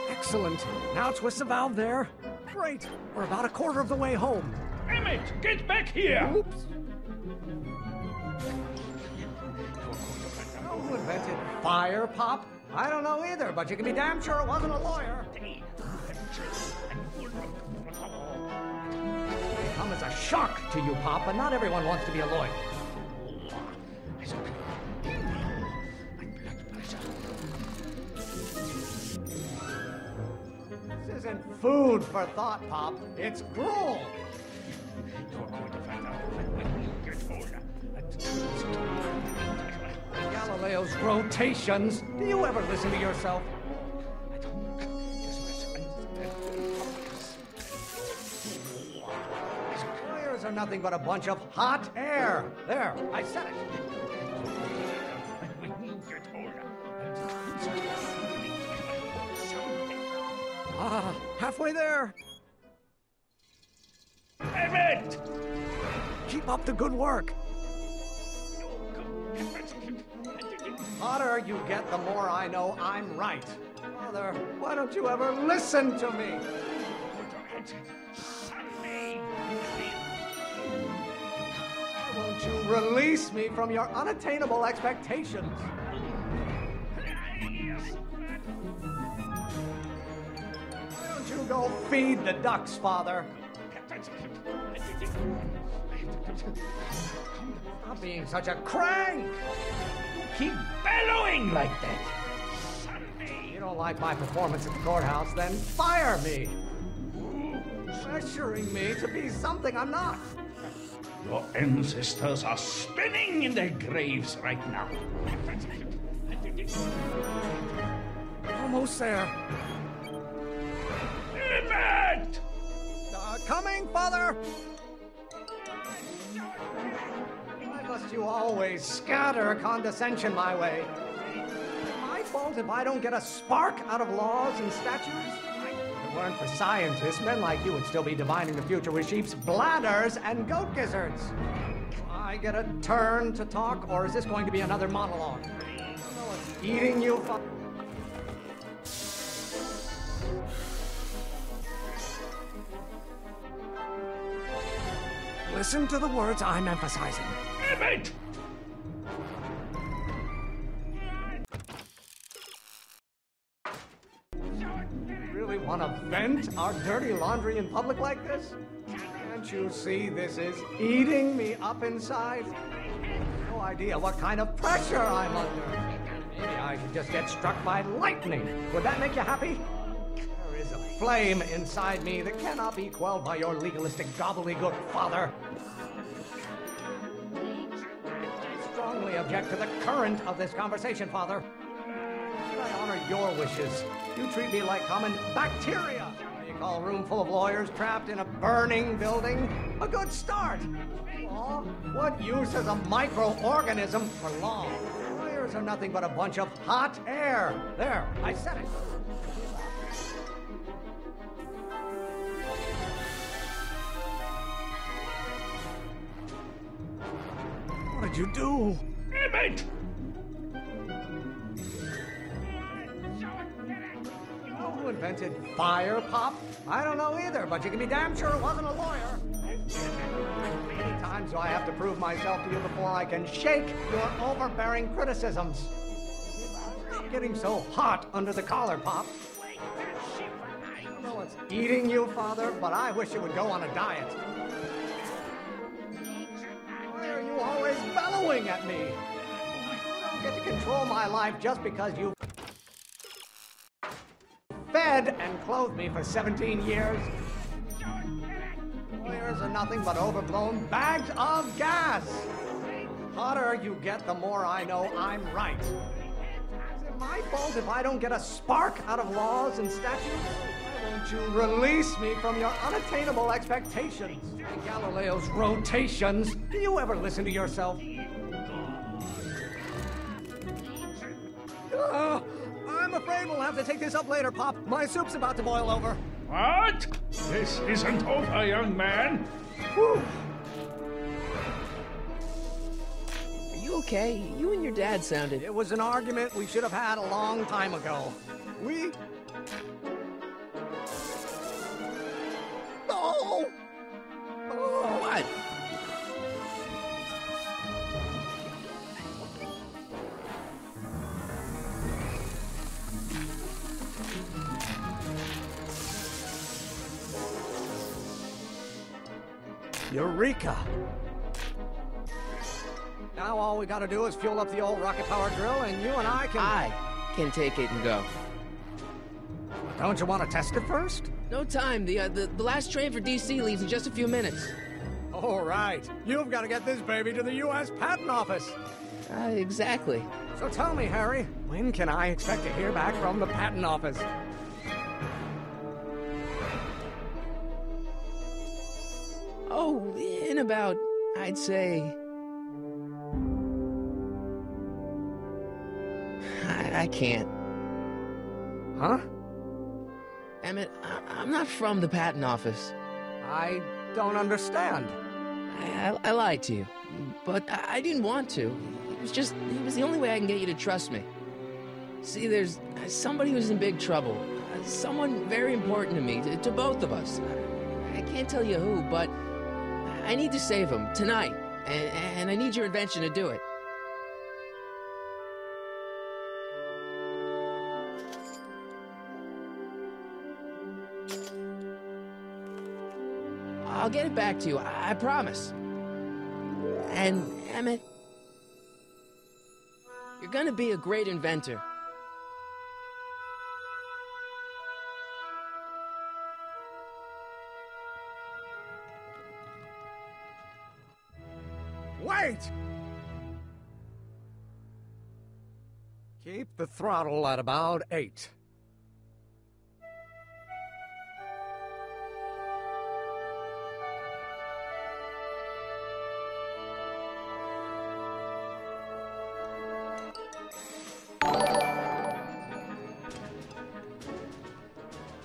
Excellent. Now twist the valve there. Great. We're about a quarter of the way home. Emmett, get back here! Oops. Who invented fire, Pop? I don't know either, but you can be damn sure it wasn't a lawyer. They come as a shock to you, Pop, but not everyone wants to be a lawyer. This isn't food for thought, Pop. It's gruel. You're going to find out when you get older. Galileo's rotations. Do you ever listen to yourself? Lawyers are nothing but a bunch of hot air. There, I said it. When you get older. Ah, halfway there. Emmett! Keep up the good work. The hotter you get, the more I know I'm right. Father, why don't you ever listen to me? Why won't you release me from your unattainable expectations? Why don't you go feed the ducks, Father? Stop being such a crank! Keep bellowing like that! You don't like my performance at the courthouse, then fire me! Pressuring me to be something I'm not. Your ancestors are spinning in their graves right now. Almost there. Emmett! Coming, Father! Why must you always scatter condescension my way? Is it my fault if I don't get a spark out of laws and statutes? If it weren't for scientists, men like you would still be divining the future with sheep's bladders and goat gizzards. Do I get a turn to talk, or is this going to be another monologue? I don't know what's eating you, Father. Listen to the words I'm emphasizing. Emmett! Really want to vent our dirty laundry in public like this? Can't you see this is eating me up inside? No idea what kind of pressure I'm under. Maybe I could just get struck by lightning. Would that make you happy? There is a flame inside me that cannot be quelled by your legalistic gobbledygook, Father. I strongly object to the current of this conversation, Father. Should I honor your wishes? You treat me like common bacteria. You call a room full of lawyers trapped in a burning building a good start. Law? What use is a microorganism for law? Lawyers are nothing but a bunch of hot air. There, I said it. What did you do? Emmett! Who invented fire, Pop? I don't know either, but you can be damn sure it wasn't a lawyer. How many times do I have to prove myself to you before I can shake your overbearing criticisms? Stop getting so hot under the collar, Pop. I don't know what's eating you, Father, but I wish you would go on a diet. Why are you always bellowing at me? don't get to control my life just because you fed and clothed me for 17 years. Lawyers are nothing but overblown bags of gas. Hotter you get, the more I know I'm right. Is it my fault if I don't get a spark out of laws and statutes? Why won't you release me from your unattainable expectations? And Galileo's rotations. Do you ever listen to yourself? I'm afraid we'll have to take this up later, Pop. My soup's about to boil over. What? This isn't over, young man. Whew. Are you okay? You and your dad sounded... It was an argument we should have had a long time ago. Oh! Oh, what? Eureka! Now all we gotta do is fuel up the old rocket power drill and you and I can take it and go. Don't you want to test it first? No time. The last train for DC leaves in just a few minutes. All right. You've got to get this baby to the U.S. Patent Office. Exactly. So tell me, Harry, when can I expect to hear back from the Patent Office? Oh, in about, I'd say... I can't. Huh? Emmett, I'm not from the patent office. I don't understand. I lied to you, but I didn't want to. It was the only way I can get you to trust me. See, there's somebody who's in big trouble. Someone very important to me, to both of us. I can't tell you who, but I need to save him tonight, and I need your invention to do it. I'll get it back to you, I promise. And, Emmett, you're gonna be a great inventor. Wait! Keep the throttle at about 8.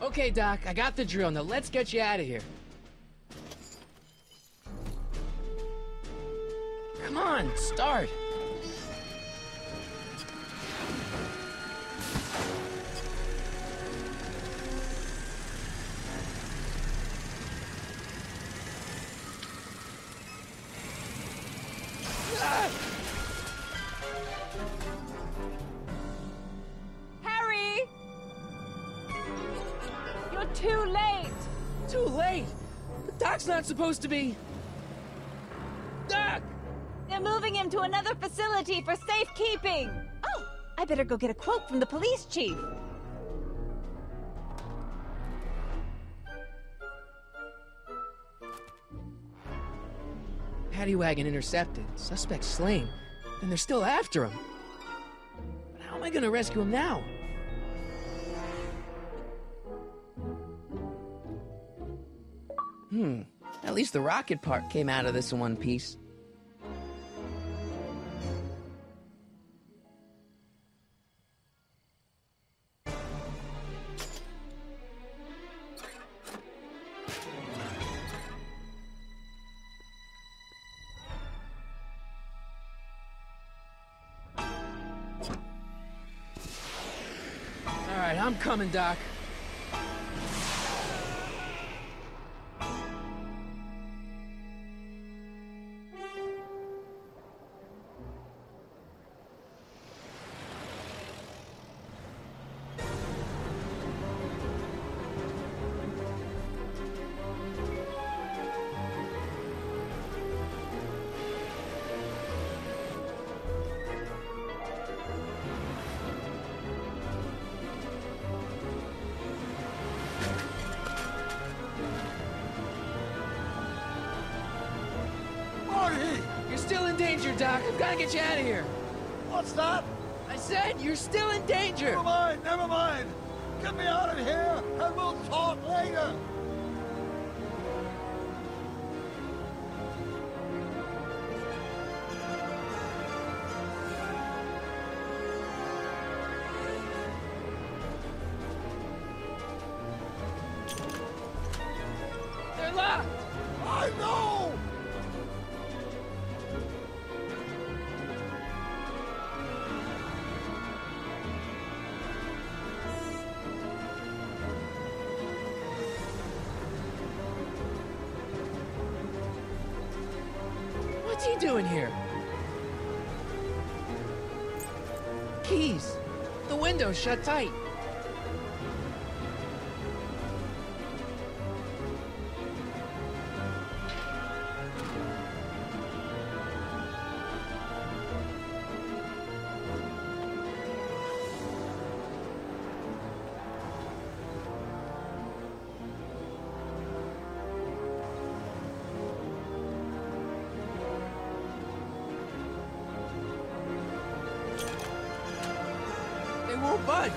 Okay, Doc, I got the drill. Now let's get you out of here. Come on, start. Harry! You're too late! Too late? The Doc's not supposed to be... Doc! They're moving him to another facility for safekeeping! Oh, I better go get a quote from the police chief. Paddy wagon intercepted. Suspect slain. And they're still after him. But how am I gonna rescue him now? At least the rocket part came out of this in one piece. All right, I'm coming, Doc. still in danger, Doc. I've got to get you out of here. What's that? I said you're still in danger. Never mind, never mind. Get me out of here, and we'll talk later. They're locked. I know! What's he doing here? Keys. The window's shut tight. They won't budge.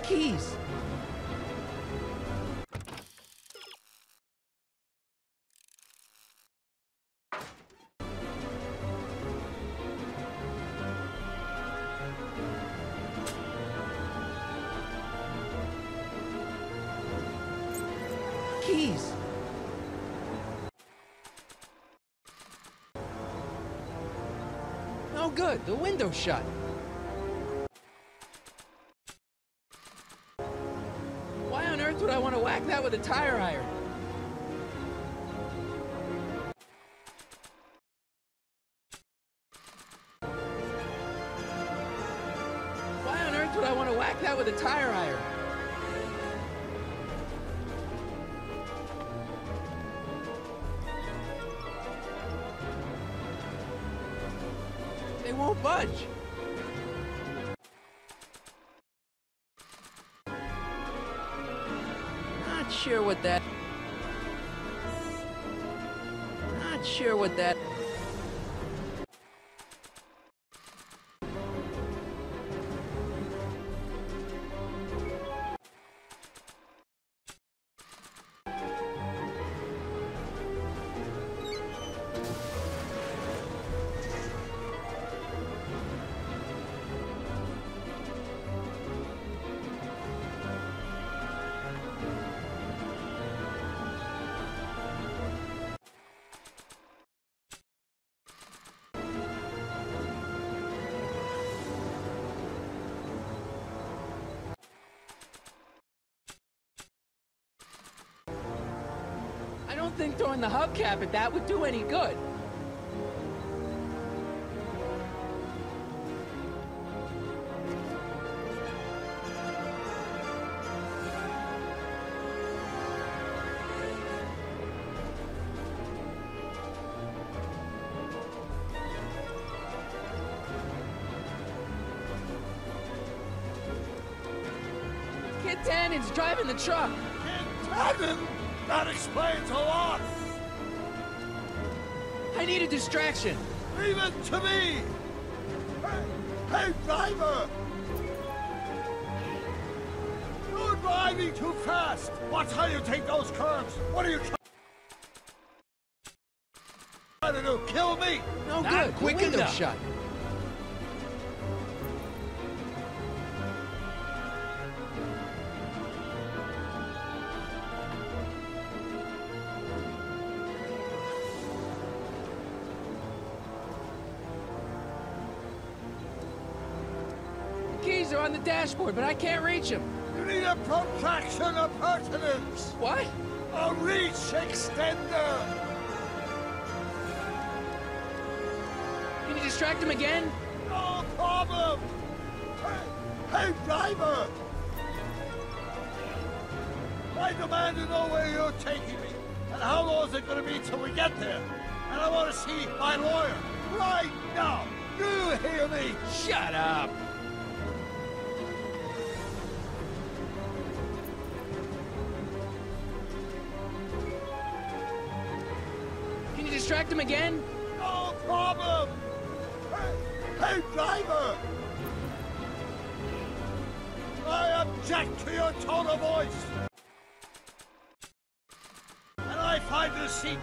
Keys. Keys. No good. The window's shut. Why on earth would I want to whack that with a tire iron? Why on earth would I want to whack that with a tire iron? They won't budge. Not sure what that... Not sure what that... I don't think throwing the hubcap at that would do any good. Kid Tannen's driving the truck. Kid Tannen? That explains a lot. I need a distraction. Leave it to me. Hey, driver! You're driving too fast. Watch how you take those curves. What are you trying to do? Kill me? No Not good. quick The window's enough. shut. The keys are on the dashboard, but I can't reach them. You need a protraction appurtenance. What? A reach extender! Can you distract him again? No problem! Hey, driver! I demand to know where you're taking me, and how long is it going to be till we get there? And I want to see my lawyer right now! Do you hear me? Shut up! Can you distract him again? No problem! Hey, driver! I object to your tone of voice! And I find the seat...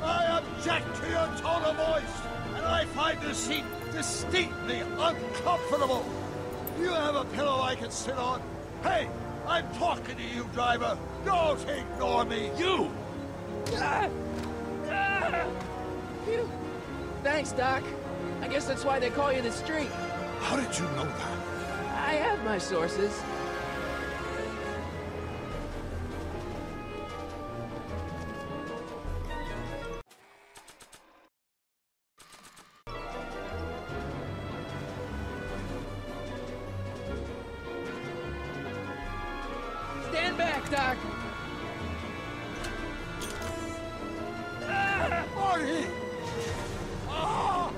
I object to your tone of voice! And I find the seat distinctly uncomfortable! Do you have a pillow I can sit on? Hey, I'm talking to you, driver! Don't ignore me! You! Phew. Thanks, Doc. I guess that's why they call you the Streak. How did you know that? I have my sources. Stand back, Doc. Marty! Ah!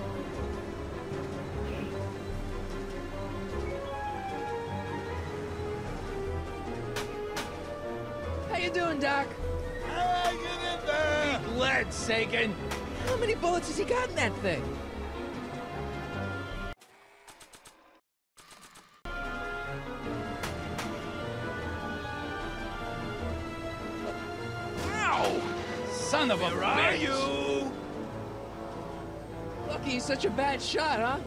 How you doing, Doc? Hang in there! He bled, Sagan. How many bullets has he got in that thing? Ow! Son of a Where are bitch! you? Lucky he's such a bad shot, huh?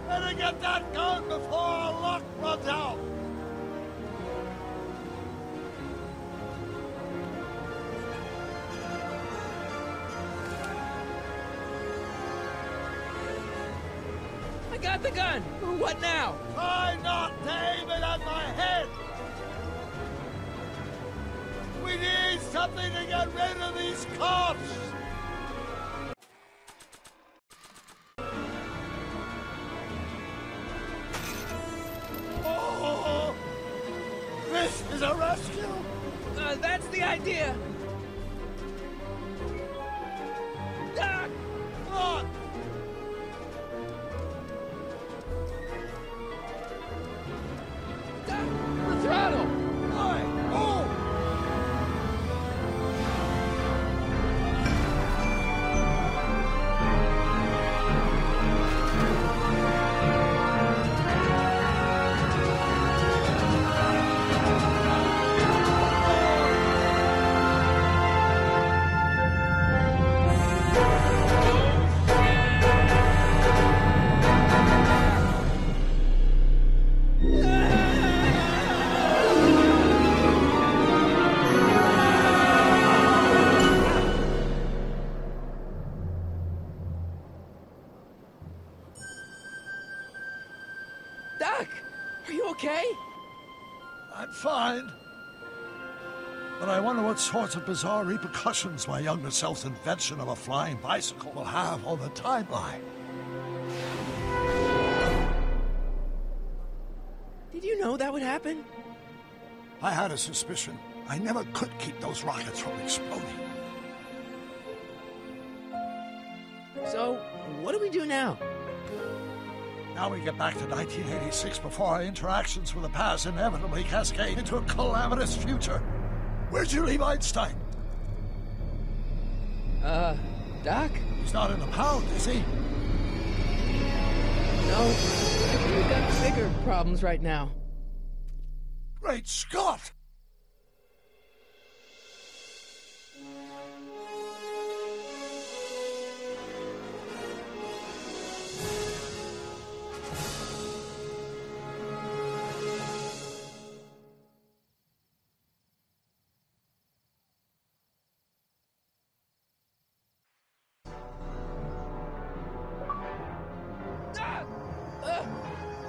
Better get that gun before our luck runs out! I got the gun! What now? Try not to aim it at my head! We need something to get rid of these cops! Oh! This is a rescue! That's the idea! Doc! Look! Doc! The throttle! Why? Oh! Doc! Are you okay? I'm fine. But I wonder what sorts of bizarre repercussions my younger self's invention of a flying bicycle will have on the timeline. Did you know that would happen? I had a suspicion. I never could keep those rockets from exploding. So, what do we do now? Now we get back to 1986 before our interactions with the past inevitably cascade into a calamitous future. Where'd you leave Einstein? Doc? He's not in the pound, is he? No. I think we've got bigger problems right now. Great Scott!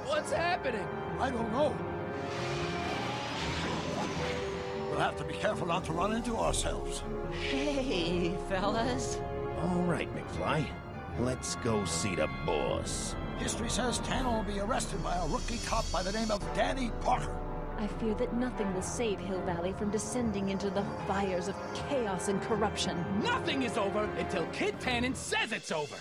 What's happening? I don't know. We'll have to be careful not to run into ourselves. Hey, fellas. All right, McFly. Let's go see the boss. History says Tanner will be arrested by a rookie cop by the name of Danny Parker. I fear that nothing will save Hill Valley from descending into the fires of chaos and corruption. Nothing is over until Kid Tannen says it's over.